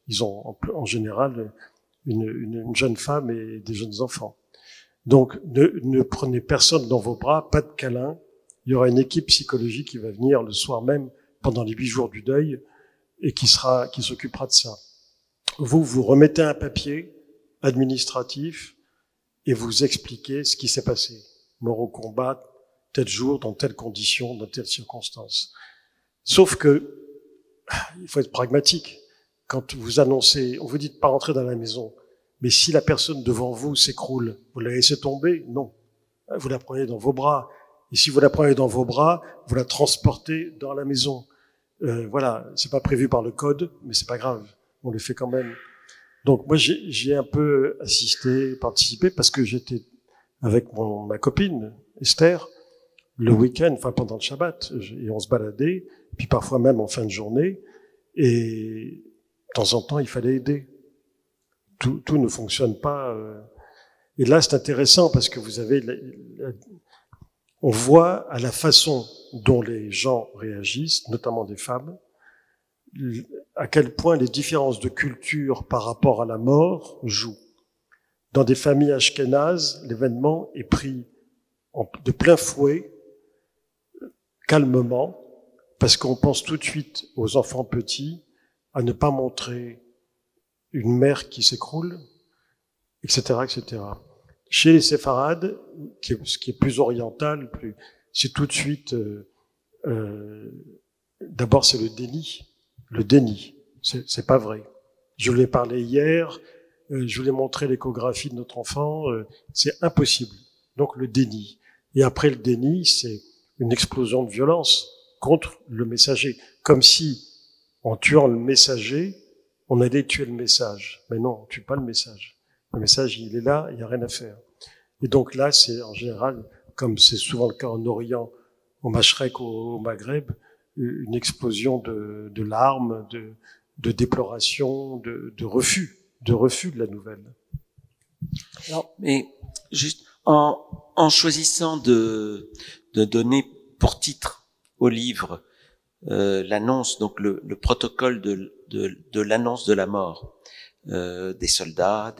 ils ont en général une jeune femme et des jeunes enfants. Donc, ne prenez personne dans vos bras, pas de câlin. Il y aura une équipe psychologique qui va venir le soir même, pendant les 8 jours du deuil, et qui s'occupera de ça. Vous remettez un papier administratif et vous expliquez ce qui s'est passé. Mort au combat, tel jour, dans telles conditions, dans telles circonstances. Sauf que, il faut être pragmatique. Quand vous annoncez, on vous dit de pas rentrer dans la maison, mais si la personne devant vous s'écroule, vous la laissez tomber? Non. Vous la prenez dans vos bras. Et si vous la prenez dans vos bras, vous la transportez dans la maison. Voilà, c'est pas prévu par le code, mais c'est pas grave, on le fait quand même. Donc moi j'ai un peu participé parce que j'étais avec ma copine Esther le week-end, enfin pendant le Shabbat, et on se baladait, puis parfois même en fin de journée, et de temps en temps il fallait aider. Tout ne fonctionne pas. Et là c'est intéressant parce que vous avez on voit à la façon dont les gens réagissent, notamment des femmes, à quel point les différences de culture par rapport à la mort jouent. Dans des familles ashkénazes, l'événement est pris de plein fouet, calmement, parce qu'on pense tout de suite aux enfants petits, à ne pas montrer une mère qui s'écroule, etc., etc. Chez les séfarades, ce qui est plus oriental, c'est tout de suite, d'abord c'est le déni. Le déni, c'est pas vrai. Je lui ai parlé hier, je lui ai montré l'échographie de notre enfant, c'est impossible. Donc le déni. Et après le déni, c'est une explosion de violence contre le messager. Comme si, en tuant le messager, on allait tuer le message. Mais non, on tue pas le message. Le message, il est là, il n'y a rien à faire. Et donc là, c'est en général, comme c'est souvent le cas en Orient, au Mashrek, au Maghreb, une explosion de larmes, de déploration, de refus de la nouvelle. Alors, mais juste en choisissant de donner pour titre au livre l'annonce, donc le protocole de l'annonce de la mort des soldats,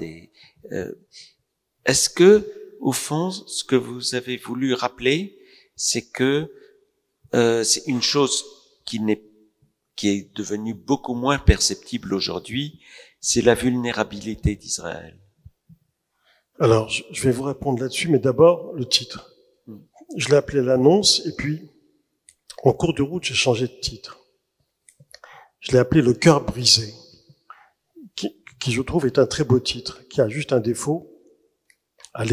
est-ce que au fond, ce que vous avez voulu rappeler, c'est que c'est une chose qui est devenue beaucoup moins perceptible aujourd'hui, c'est la vulnérabilité d'Israël. Alors, je vais vous répondre là-dessus, mais d'abord, le titre. Je l'ai appelé l'annonce, et puis, en cours de route, j'ai changé de titre. Je l'ai appelé Le cœur brisé, qui je trouve est un très beau titre, qui a juste un défaut à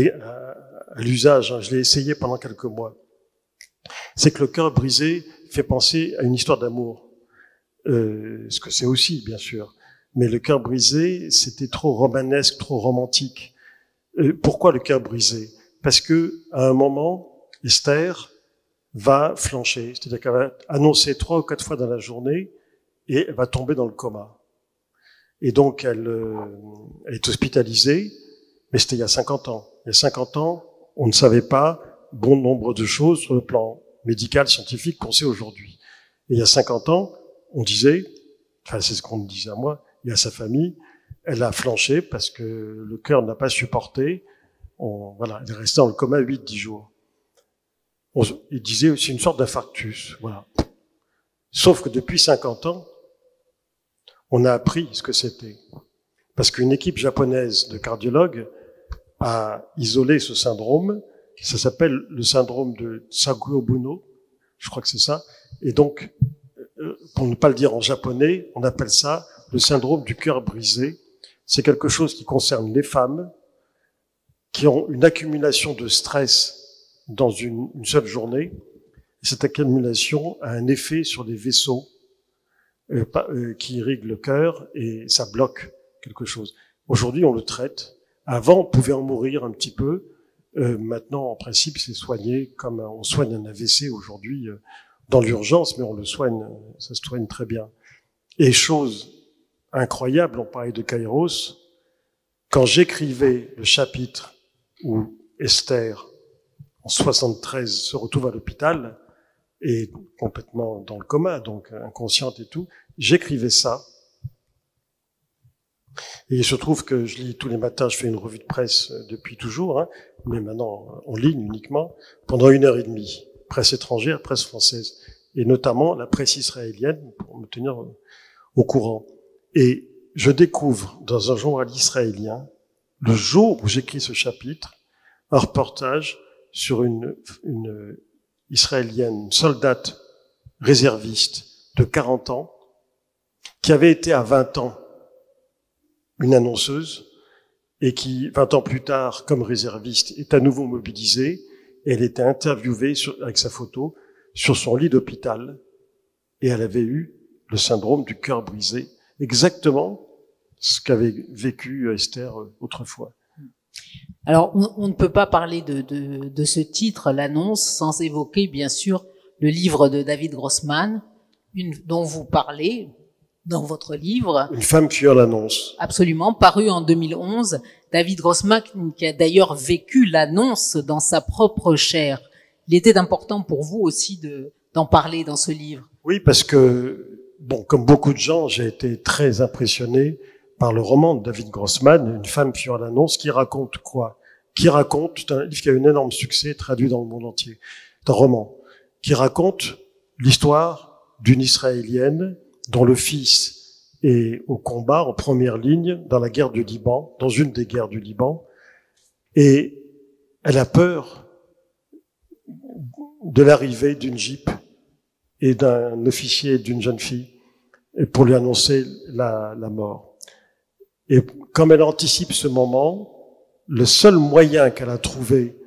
l'usage. Je l'ai essayé pendant quelques mois. c'est que le cœur brisé fait penser à une histoire d'amour. Ce que c'est aussi, bien sûr. Mais le cœur brisé, c'était trop romanesque, trop romantique. Pourquoi le cœur brisé? Parce que à un moment, Esther va flancher, c'est-à-dire qu'elle va annoncer 3 ou 4 fois dans la journée et elle va tomber dans le coma. Et donc elle est hospitalisée, mais c'était il y a 50 ans. Il y a 50 ans, on ne savait pas bon nombre de choses sur le plan médical, scientifique qu'on sait aujourd'hui. Et il y a 50 ans, on disait, enfin c'est ce qu'on me disait à moi et à sa famille, elle a flanché parce que le cœur n'a pas supporté. Voilà, elle est restée dans le coma 8-10 jours. Il disait aussi une sorte d'infarctus, voilà. Sauf que depuis 50 ans, on a appris ce que c'était. Parce qu'une équipe japonaise de cardiologues a isolé ce syndrome. Ça s'appelle le syndrome de Tsukuyobuno. Je crois que c'est ça. Et donc, pour ne pas le dire en japonais, on appelle ça le syndrome du cœur brisé. C'est quelque chose qui concerne les femmes qui ont une accumulation de stress dans une seule journée. Cette accumulation a un effet sur les vaisseaux qui irriguent le cœur et ça bloque quelque chose. Aujourd'hui, on le traite. Avant, on pouvait en mourir un petit peu. Maintenant, en principe, c'est soigné comme on soigne un AVC aujourd'hui dans l'urgence, mais on le soigne, ça se soigne très bien. Et chose incroyable, on parlait de Kairos, quand j'écrivais le chapitre où Esther, en 73, se retrouve à l'hôpital et complètement dans le coma, donc inconsciente et tout, j'écrivais ça. Et il se trouve que je lis tous les matins, je fais une revue de presse depuis toujours, hein, mais maintenant en ligne uniquement, pendant 1h30. Presse étrangère, presse française, et notamment la presse israélienne, pour me tenir au courant. Et je découvre dans un journal israélien, le jour où j'écris ce chapitre, un reportage sur une israélienne, une soldate réserviste de 40 ans, qui avait été à 20 ans une annonceuse, et qui, 20 ans plus tard, comme réserviste, est à nouveau mobilisée. Et elle était interviewée avec sa photo sur son lit d'hôpital, et elle avait eu le syndrome du cœur brisé, exactement ce qu'avait vécu Esther autrefois. Alors, on ne peut pas parler de ce titre, l'annonce, sans évoquer, bien sûr, le livre de David Grossman, dont vous parlez dans votre livre. Une femme qui a l'annonce. Absolument, paru en 2011. David Grossman, qui a d'ailleurs vécu l'annonce dans sa propre chair. Il était important pour vous aussi d'en parler dans ce livre. Oui, parce que, bon, comme beaucoup de gens, j'ai été très impressionné par le roman de David Grossman, Une femme fut à l'annonce, qui raconte quoi? Qui raconte, c'est un livre qui a eu un énorme succès, traduit dans le monde entier. C'est un roman qui raconte l'histoire d'une Israélienne dont le fils est au combat, en première ligne, dans la guerre du Liban, dans une des guerres du Liban, et elle a peur de l'arrivée d'une jeep et d'un officier et d'une jeune fille pour lui annoncer la mort. Et comme elle anticipe ce moment, le seul moyen qu'elle a trouvé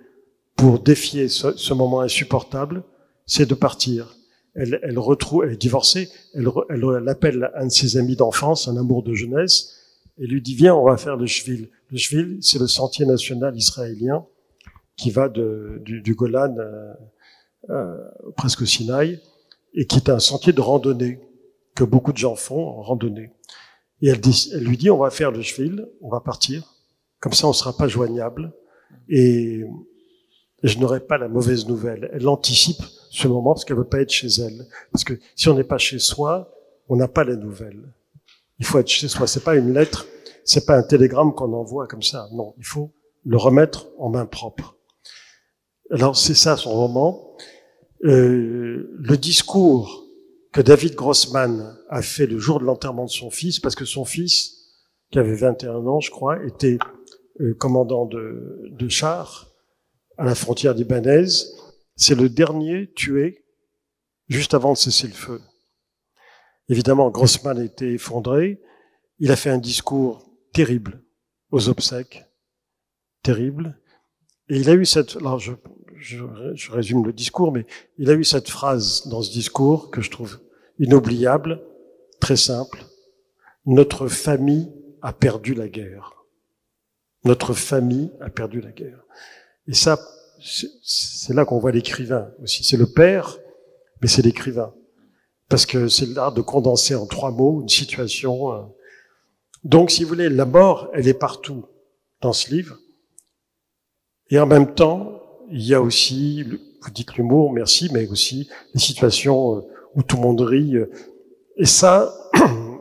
pour défier ce moment insupportable, c'est de partir. Elle est divorcée, elle appelle un de ses amis d'enfance, un amour de jeunesse, et lui dit, viens, on va faire le Shvil. Le Shvil, c'est le sentier national israélien qui va du Golan presque au Sinaï, et qui est un sentier de randonnée que beaucoup de gens font en randonnée. Et elle lui dit, on va faire le Shvil, on va partir, comme ça on ne sera pas joignable, et je n'aurai pas la mauvaise nouvelle. Elle anticipe ce moment parce qu'elle veut pas être chez elle. Parce que si on n'est pas chez soi, on n'a pas la nouvelle. Il faut être chez soi. C'est pas une lettre, c'est pas un télégramme qu'on envoie comme ça. Non, il faut le remettre en main propre. Alors c'est ça son roman. Le discours que David Grossman a fait le jour de l'enterrement de son fils, parce que son fils, qui avait 21 ans, je crois, était commandant de char à la frontière libanaise. C'est le dernier tué juste avant de cesser le feu. Évidemment, Grossman a été effondré. Il a fait un discours terrible aux obsèques, terrible. Et il a eu alors je je résume le discours, mais il a eu cette phrase dans ce discours que je trouve inoubliable, très simple. Notre famille a perdu la guerre. Notre famille a perdu la guerre. Et ça, c'est là qu'on voit l'écrivain aussi. C'est le père, mais c'est l'écrivain. Parce que c'est l'art de condenser en 3 mots une situation. Donc, si vous voulez, la mort, elle est partout dans ce livre. Et en même temps, il y a aussi, vous dites l'humour, merci, mais aussi les situations où tout le monde rit. Et ça,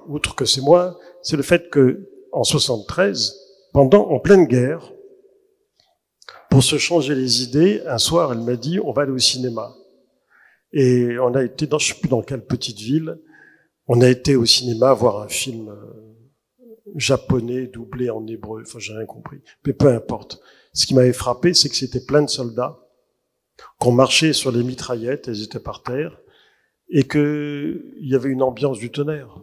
outre que c'est moi, c'est le fait que en 73, en pleine guerre, pour se changer les idées, un soir, elle m'a dit, on va aller au cinéma. Et on a été je sais plus dans quelle petite ville, on a été au cinéma voir un film japonais doublé en hébreu, enfin j'ai rien compris, mais peu importe. Ce qui m'avait frappé, c'est que c'était plein de soldats, qu'on marchait sur les mitraillettes, elles étaient par terre, et qu'il y avait une ambiance du tonnerre,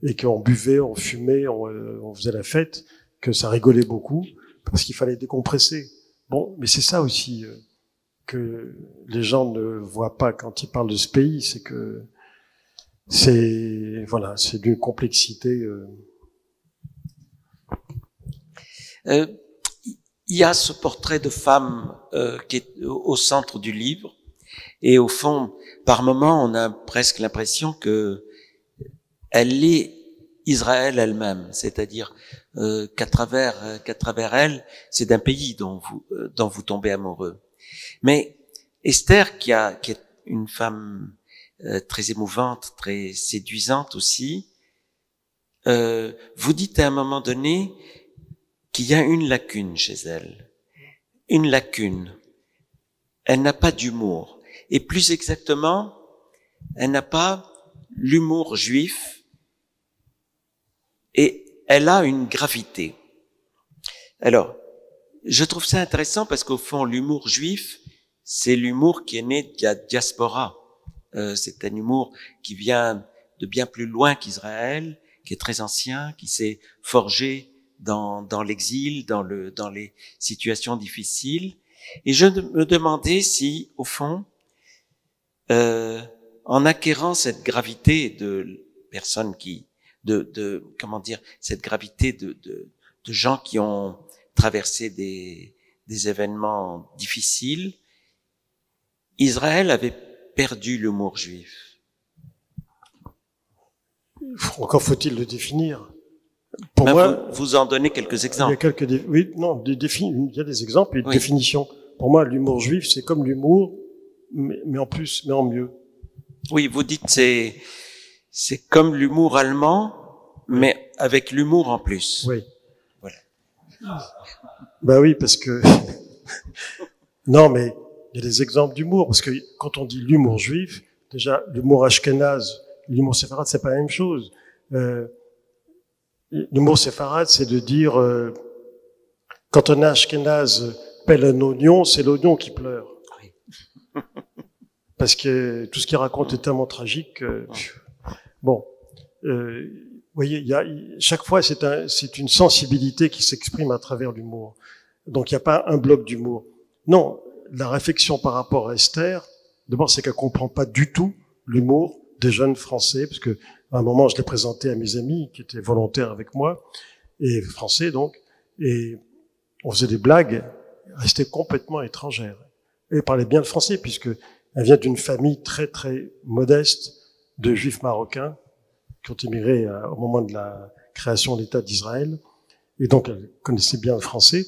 et qu'on buvait, on fumait, on faisait la fête, que ça rigolait beaucoup, parce qu'il fallait décompresser. Bon, mais c'est ça aussi que les gens ne voient pas quand ils parlent de ce pays, c'est que c'est d'une complexité. Il y a ce portrait de femme qui est au centre du livre, et au fond, par moments, on a presque l'impression que elle est Israël elle-même, c'est-à-dire qu'à travers elle, c'est d'un pays dont vous tombez amoureux. Mais Esther, qui est une femme très émouvante, très séduisante aussi, vous dites à un moment donné qu'il y a une lacune chez elle. Une lacune. Elle n'a pas d'humour. Et plus exactement, elle n'a pas l'humour juif, et elle a une gravité. Alors, je trouve ça intéressant parce qu'au fond, l'humour juif, c'est l'humour qui est né de la diaspora. C'est un humour qui vient de bien plus loin qu'Israël, qui est très ancien, qui s'est forgé dans l'exil, dans les situations difficiles. Et je me demandais si, au fond, en acquérant cette gravité de personnes cette gravité de gens qui ont traversé des événements difficiles, Israël avait perdu l'humour juif. Encore faut-il le définir. Pour moi, vous en donnez quelques exemples. Il y a il y a des exemples et des définitions. Pour moi, l'humour juif, c'est comme l'humour, mais en mieux. Oui, vous dites c'est comme l'humour allemand, mais avec l'humour en plus. Oui. Voilà. Ben oui, parce que non, mais il y a des exemples d'humour, parce que quand on dit l'humour juif, déjà l'humour ashkénaze, l'humour séfarade, c'est pas la même chose. L'humour séfarade, c'est de dire quand un ashkénaze pèle un oignon, c'est l'oignon qui pleure. Oui. Parce que tout ce qu'il raconte est tellement tragique. Bon, vous voyez, chaque fois c'est une sensibilité qui s'exprime à travers l'humour. Donc il n'y a pas un bloc d'humour. Non, la réflexion par rapport à Esther, d'abord c'est qu'elle comprend pas du tout l'humour des jeunes Français, parce que à un moment je l'ai présenté à mes amis qui étaient volontaires avec moi et français donc, et on faisait des blagues, elle restait complètement étrangère. Elle parlait bien le français puisque elle vient d'une famille très très modeste de juifs marocains qui ont immigré au moment de la création de l'État d'Israël. Et donc, elle connaissait bien le français,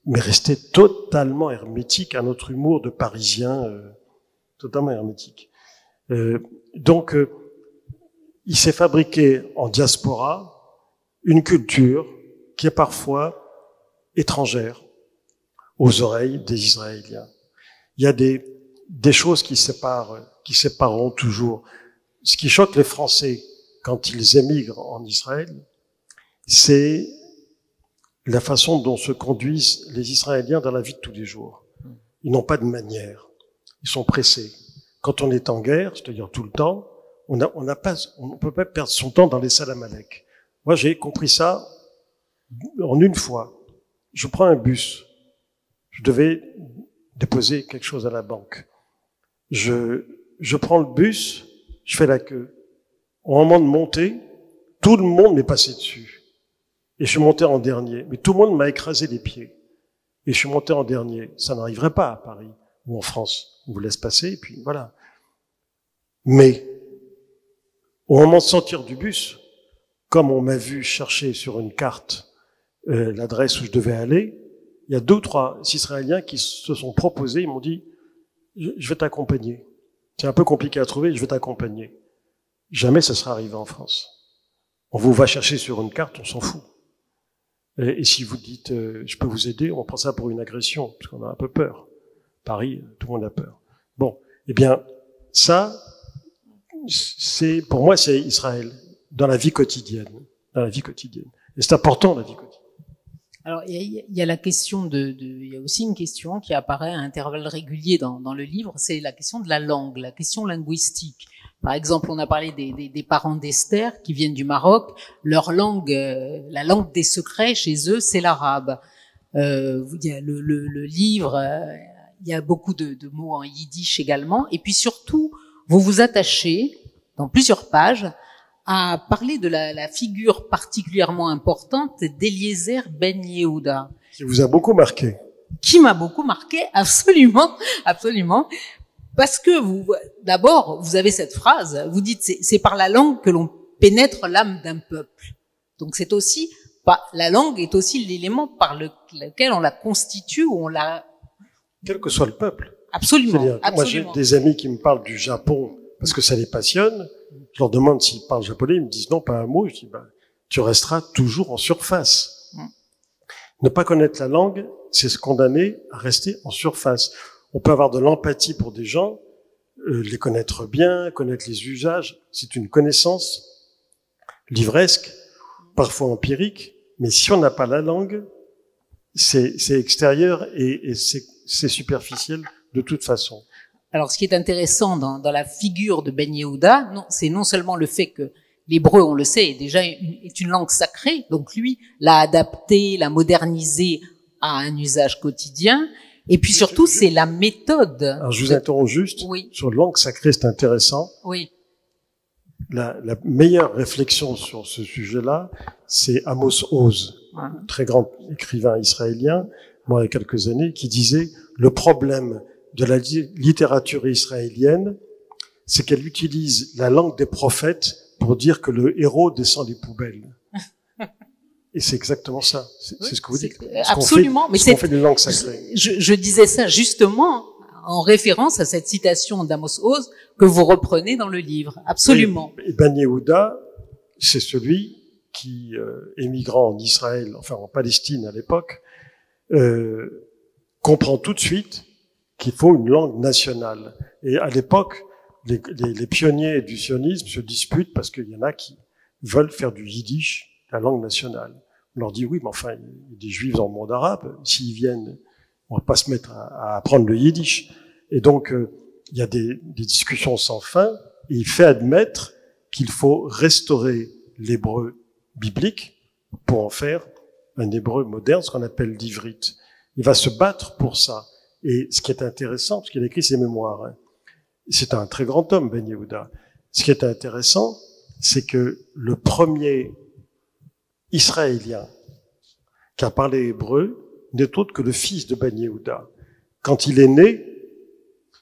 mais restait totalement hermétique à notre humour de Parisien, totalement hermétique. Donc, il s'est fabriqué en diaspora une culture qui est parfois étrangère aux oreilles des Israéliens. Il y a des choses qui sépareront toujours. Ce qui choque les Français quand ils émigrent en Israël, c'est la façon dont se conduisent les Israéliens dans la vie de tous les jours. Ils n'ont pas de manière. Ils sont pressés. Quand on est en guerre, c'est-à-dire tout le temps, on ne peut pas perdre son temps dans les salles à Malek. Moi, j'ai compris ça en une fois. Je prends un bus. Je devais déposer quelque chose à la banque. Je prends le bus, je fais la queue. Au moment de monter, tout le monde m'est passé dessus. Et je suis monté en dernier. Mais tout le monde m'a écrasé les pieds. Et je suis monté en dernier. Ça n'arriverait pas à Paris ou en France. On vous laisse passer et puis voilà. Mais au moment de sortir du bus, comme on m'a vu chercher sur une carte l'adresse où je devais aller, il y a 2 ou 3 Israéliens qui se sont proposés, ils m'ont dit « Je vais t'accompagner. C'est un peu compliqué à trouver, je vais t'accompagner. » Jamais ça sera arrivé en France. On vous va chercher sur une carte, on s'en fout. Et si vous dites « Je peux vous aider », on prend ça pour une agression, parce qu'on a un peu peur. Paris, tout le monde a peur. Bon, eh bien, ça, pour moi, c'est Israël, dans la vie quotidienne. Dans la vie quotidienne. Et c'est important, la vie quotidienne. Alors, il y a la question il y a aussi une question qui apparaît à intervalles réguliers dans le livre, c'est la question de la langue, la question linguistique. Par exemple, on a parlé des parents d'Esther qui viennent du Maroc. Leur langue, la langue des secrets chez eux, c'est l'arabe. Il y a le livre, il y a beaucoup de mots en yiddish également. Et puis surtout, vous vous attachez, dans plusieurs pages, à parler de la figure particulièrement importante d'Eliezer Ben Yehuda. Qui vous a beaucoup marqué. Qui m'a beaucoup marqué, absolument, absolument. Parce que d'abord, vous avez cette phrase, vous dites, c'est par la langue que l'on pénètre l'âme d'un peuple. Donc c'est aussi, la langue est aussi l'élément par lequel on la constitue, ou on la... Quel que soit le peuple. Absolument, absolument. Moi, j'ai des amis qui me parlent du Japon parce que ça les passionne. Je leur demande s'ils parlent japonais, ils me disent non, pas un mot. Je dis, tu resteras toujours en surface. Ne pas connaître la langue, c'est se condamner à rester en surface. On peut avoir de l'empathie pour des gens, les connaître bien, connaître les usages. C'est une connaissance livresque, parfois empirique, mais si on n'a pas la langue, c'est extérieur et c'est superficiel de toute façon. Alors, ce qui est intéressant dans la figure de Ben Yehuda, c'est non seulement le fait que l'hébreu, on le sait, est une langue sacrée, donc lui l'a adapté, l'a modernisé à un usage quotidien, et puis surtout, c'est la méthode. Alors, je vous interromps juste. Oui. Sur langue sacrée, c'est intéressant. Oui. La meilleure réflexion sur ce sujet-là, c'est Amos Oz, très grand écrivain israélien, moi, il y a quelques années, qui disait « Le problème de la littérature israélienne, c'est qu'elle utilise la langue des prophètes pour dire que le héros descend des poubelles. » Et c'est exactement ça. C'est ce que vous dites. Absolument. Mais c'est ce qu'on fait d'une langue sacrée. Je disais ça justement en référence à cette citation d'Amos Oz que vous reprenez dans le livre. Absolument. Oui. Et Ben Yehuda, c'est celui qui, émigrant en Israël, enfin en Palestine à l'époque, comprend tout de suite qu'il faut une langue nationale. Et à l'époque, les pionniers du sionisme se disputent parce qu'il y en a qui veulent faire du yiddish la langue nationale. On leur dit oui, mais enfin, il y a des juifs dans le monde arabe, s'ils viennent, on va pas se mettre à apprendre le yiddish. Et donc, il y a des discussions sans fin, et il fait admettre qu'il faut restaurer l'hébreu biblique pour en faire un hébreu moderne, ce qu'on appelle l'ivrite. Il va se battre pour ça. Et ce qui est intéressant, parce qu'il a écrit ses mémoires, hein, c'est un très grand homme, Ben Yehuda. Ce qui est intéressant, c'est que le premier Israélien qui a parlé hébreu n'est autre que le fils de Ben Yehuda. Quand il est né,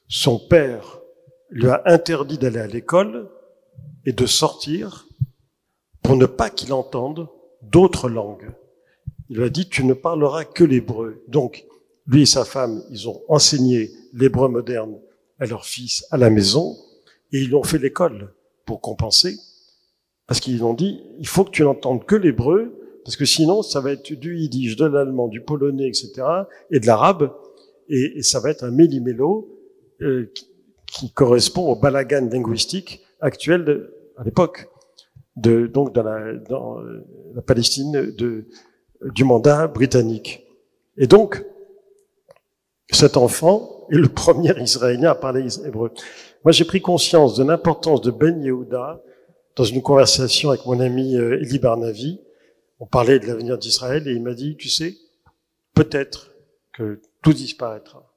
son père lui a interdit d'aller à l'école et de sortir pour ne pas qu'il entende d'autres langues. Il lui a dit, tu ne parleras que l'hébreu. Donc, lui et sa femme, ils ont enseigné l'hébreu moderne à leur fils à la maison et ils l'ont fait l'école pour compenser. Parce qu'ils ont dit, il faut que tu n'entendes que l'hébreu, parce que sinon, ça va être du yiddish, de l'allemand, du polonais, etc., et de l'arabe, et ça va être un méli-mélo qui correspond au balagan linguistique actuel à l'époque, donc dans la Palestine du mandat britannique. Et donc, cet enfant est le premier Israélien à parler hébreu. Moi, j'ai pris conscience de l'importance de Ben Yehuda dans une conversation avec mon ami Eli Barnavi. On parlait de l'avenir d'Israël et il m'a dit, tu sais, peut-être que tout disparaîtra.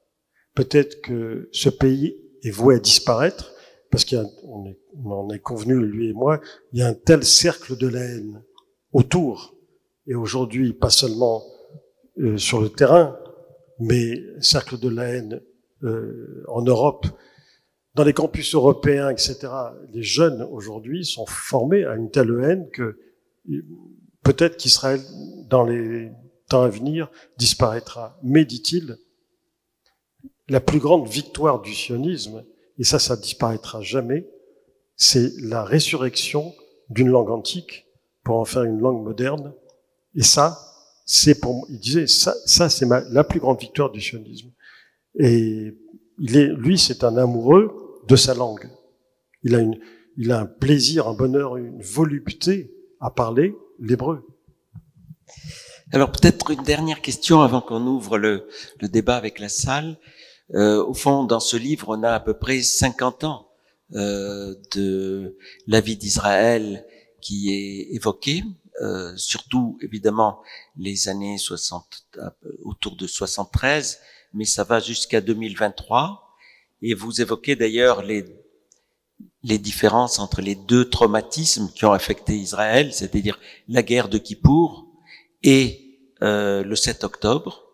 peut-être que ce pays est voué à disparaître, parce on en est convenu, lui et moi, il y a un tel cercle de la haine autour. Et aujourd'hui, pas seulement sur le terrain, mais cercle de la haine en Europe, dans les campus européens, etc. Les jeunes aujourd'hui sont formés à une telle haine que peut-être qu'Israël, dans les temps à venir, disparaîtra. Mais, dit-il, la plus grande victoire du sionisme, et ça disparaîtra jamais, c'est la résurrection d'une langue antique pour en faire une langue moderne. Et ça, c'est pour, il disait, ça c'est la plus grande victoire du sionisme. Et lui, c'est un amoureux de sa langue. Il a un plaisir, un bonheur, une volupté à parler l'hébreu. Alors peut-être une dernière question avant qu'on ouvre le débat avec la salle. Au fond, dans ce livre, on a à peu près 50 ans de la vie d'Israël qui est évoquée, surtout évidemment les années 60, autour de 73, mais ça va jusqu'à 2023. Et vous évoquez d'ailleurs les différences entre les deux traumatismes qui ont affecté Israël, c'est-à-dire la guerre de Kippour et le 7 octobre.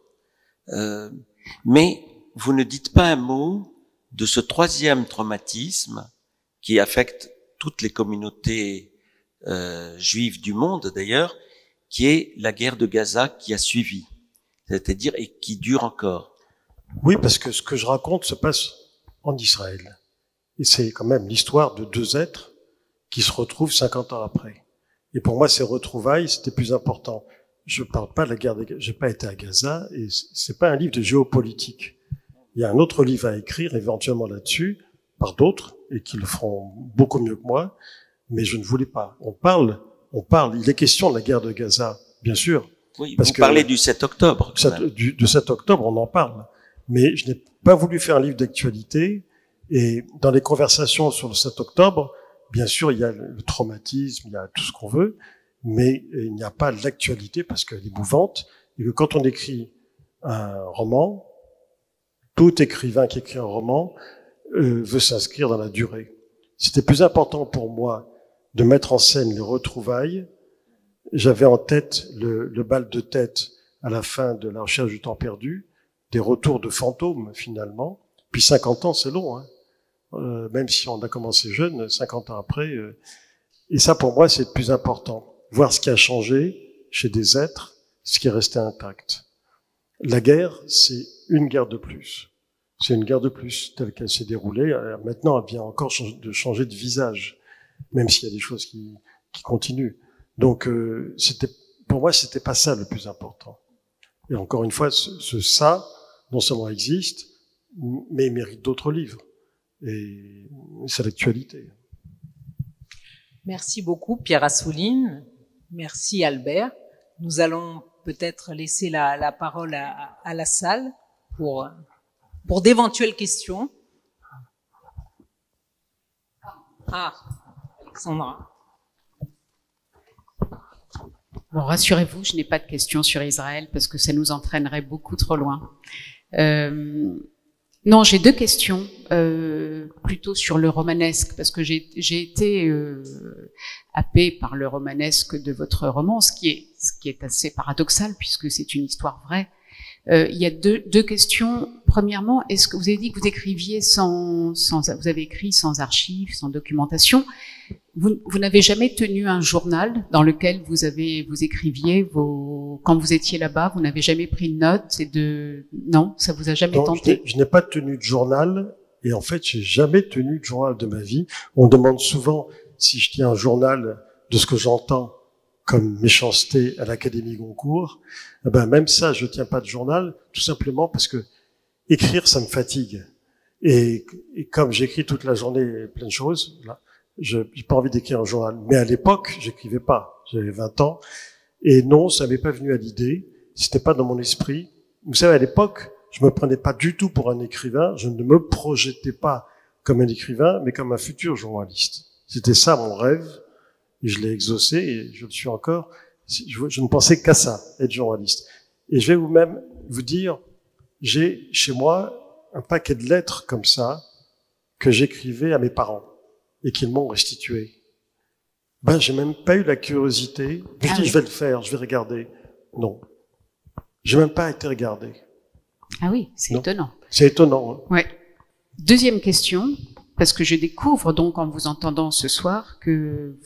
Mais vous ne dites pas un mot de ce troisième traumatisme qui affecte toutes les communautés juives du monde d'ailleurs, qui est la guerre de Gaza qui a suivi, c'est-à-dire et qui dure encore. Oui, parce que ce que je raconte se passe en Israël. Et c'est quand même l'histoire de deux êtres qui se retrouvent 50 ans après. Et pour moi, ces retrouvailles, c'était plus important. Je parle pas de la guerre de Gaza, j'ai pas été à Gaza, et c'est pas un livre de géopolitique. Il y a un autre livre à écrire, éventuellement là-dessus, par d'autres, et qui le feront beaucoup mieux que moi, mais je ne voulais pas. On parle, il est question de la guerre de Gaza, bien sûr. Oui, parce vous parlez du 7 octobre. Du 7 octobre, on en parle. Mais je n'ai pas voulu faire un livre d'actualité, et dans les conversations sur le 7 octobre, bien sûr, il y a le traumatisme, il y a tout ce qu'on veut, mais il n'y a pas l'actualité parce qu'elle est mouvante, et que quand on écrit un roman, tout écrivain qui écrit un roman veut s'inscrire dans la durée. C'était plus important pour moi de mettre en scène les retrouvailles. J'avais en tête le bal de tête à la fin de La recherche du temps perdu, des retours de fantômes finalement. Puis 50 ans, c'est long, hein. Même si on a commencé jeune, 50 ans après. Et ça, pour moi, c'est le plus important. Voir ce qui a changé chez des êtres, ce qui est resté intact. La guerre, c'est une guerre de plus. C'est une guerre de plus telle qu'elle s'est déroulée. Maintenant, elle vient encore de changer de visage, même s'il y a des choses qui continuent. Donc, pour moi, c'était pas ça le plus important. Et encore une fois, ça, non seulement existe, mais il mérite d'autres livres. Et c'est l'actualité. Merci beaucoup, Pierre Assouline. Merci, Albert. Nous allons peut-être laisser la parole à la salle pour d'éventuelles questions. Alexandra. Bon, rassurez-vous, je n'ai pas de questions sur Israël parce que ça nous entraînerait beaucoup trop loin. Non, j'ai deux questions, plutôt sur le romanesque, parce que j'ai été happée par le romanesque de votre roman, ce qui est assez paradoxal puisque c'est une histoire vraie. Il y a deux questions. Premièrement, est-ce que vous avez dit que vous écriviez vous avez écrit sans archives, sans documentation. Vous n'avez jamais tenu un journal dans lequel vous écriviez quand vous étiez là-bas, vous n'avez jamais pris de notes non, ça vous a jamais tenté? Je n'ai pas tenu de journal, et en fait, j'ai jamais tenu de journal de ma vie. On demande souvent si je tiens un journal de ce que j'entends comme méchanceté à l'Académie Goncourt. Même ça, je tiens pas de journal, tout simplement parce que écrire, ça me fatigue. Et comme j'écris toute la journée plein de choses, là, j'ai pas envie d'écrire un journal. Mais à l'époque, j'écrivais pas. J'avais 20 ans. Et non, ça m'est pas venu à l'idée. C'était pas dans mon esprit. Vous savez, à l'époque, je me prenais pas du tout pour un écrivain. Je ne me projetais pas comme un écrivain, mais comme un futur journaliste. C'était ça mon rêve. Et je l'ai exaucé, et je le suis encore. Je ne pensais qu'à ça, être journaliste. Et je vais même vous dire, j'ai chez moi un paquet de lettres comme ça que j'écrivais à mes parents et qu'ils m'ont restitué. Ben, j'ai même pas eu la curiosité. Je dis, je vais le faire, je vais regarder. Non. J'ai même pas été regardé. Ah oui, c'est étonnant. C'est étonnant. Hein. Ouais. Deuxième question, parce que je découvre donc en vous entendant ce soir que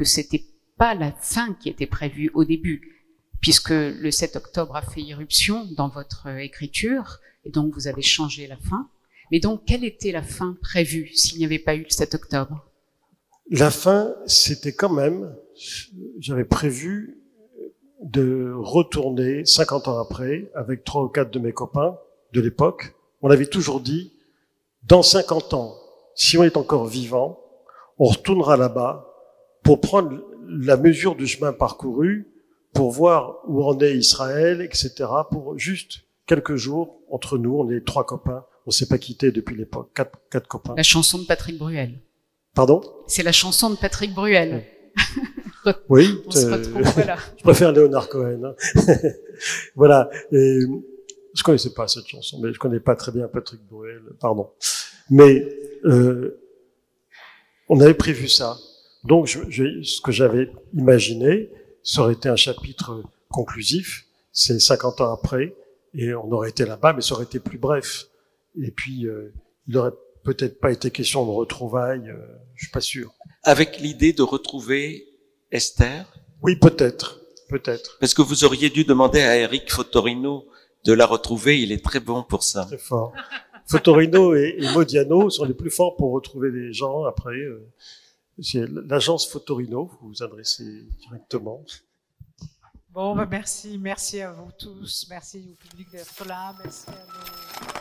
c'était pas la fin qui était prévue au début, puisque le 7 octobre a fait irruption dans votre écriture, et donc vous avez changé la fin. Mais donc, quelle était la fin prévue s'il n'y avait pas eu le 7 octobre? La fin, c'était quand même, j'avais prévu de retourner 50 ans après avec 3 ou 4 de mes copains de l'époque. On avait toujours dit, dans 50 ans, si on est encore vivant, on retournera là-bas pour prendre la mesure du chemin parcouru, pour voir où en est Israël, etc., pour juste quelques jours entre nous, on est 3 copains, on s'est pas quittés depuis l'époque, 4 copains. La chanson de Patrick Bruel. Pardon? C'est la chanson de Patrick Bruel. Oui. On se retrouve, voilà. Je préfère Léonard Cohen. Hein. Voilà. Et je connaissais pas cette chanson, mais je connais pas très bien Patrick Bruel, pardon. Mais on avait prévu ça. Donc, ce que j'avais imaginé, ça aurait été un chapitre conclusif, c'est 50 ans après, et on aurait été là-bas, mais ça aurait été plus bref. Et puis, il aurait peut-être pas été question de retrouvailles, je suis pas sûr. Avec l'idée de retrouver Esther? Oui, peut-être. Parce que vous auriez dû demander à Eric Fotorino de la retrouver, il est très bon pour ça. Très fort. Fotorino et Modiano sont les plus forts pour retrouver les gens après. C'est l'agence Fotorino, vous vous adressez directement. Bon, merci à vous tous, merci au public d'être là, merci à nos...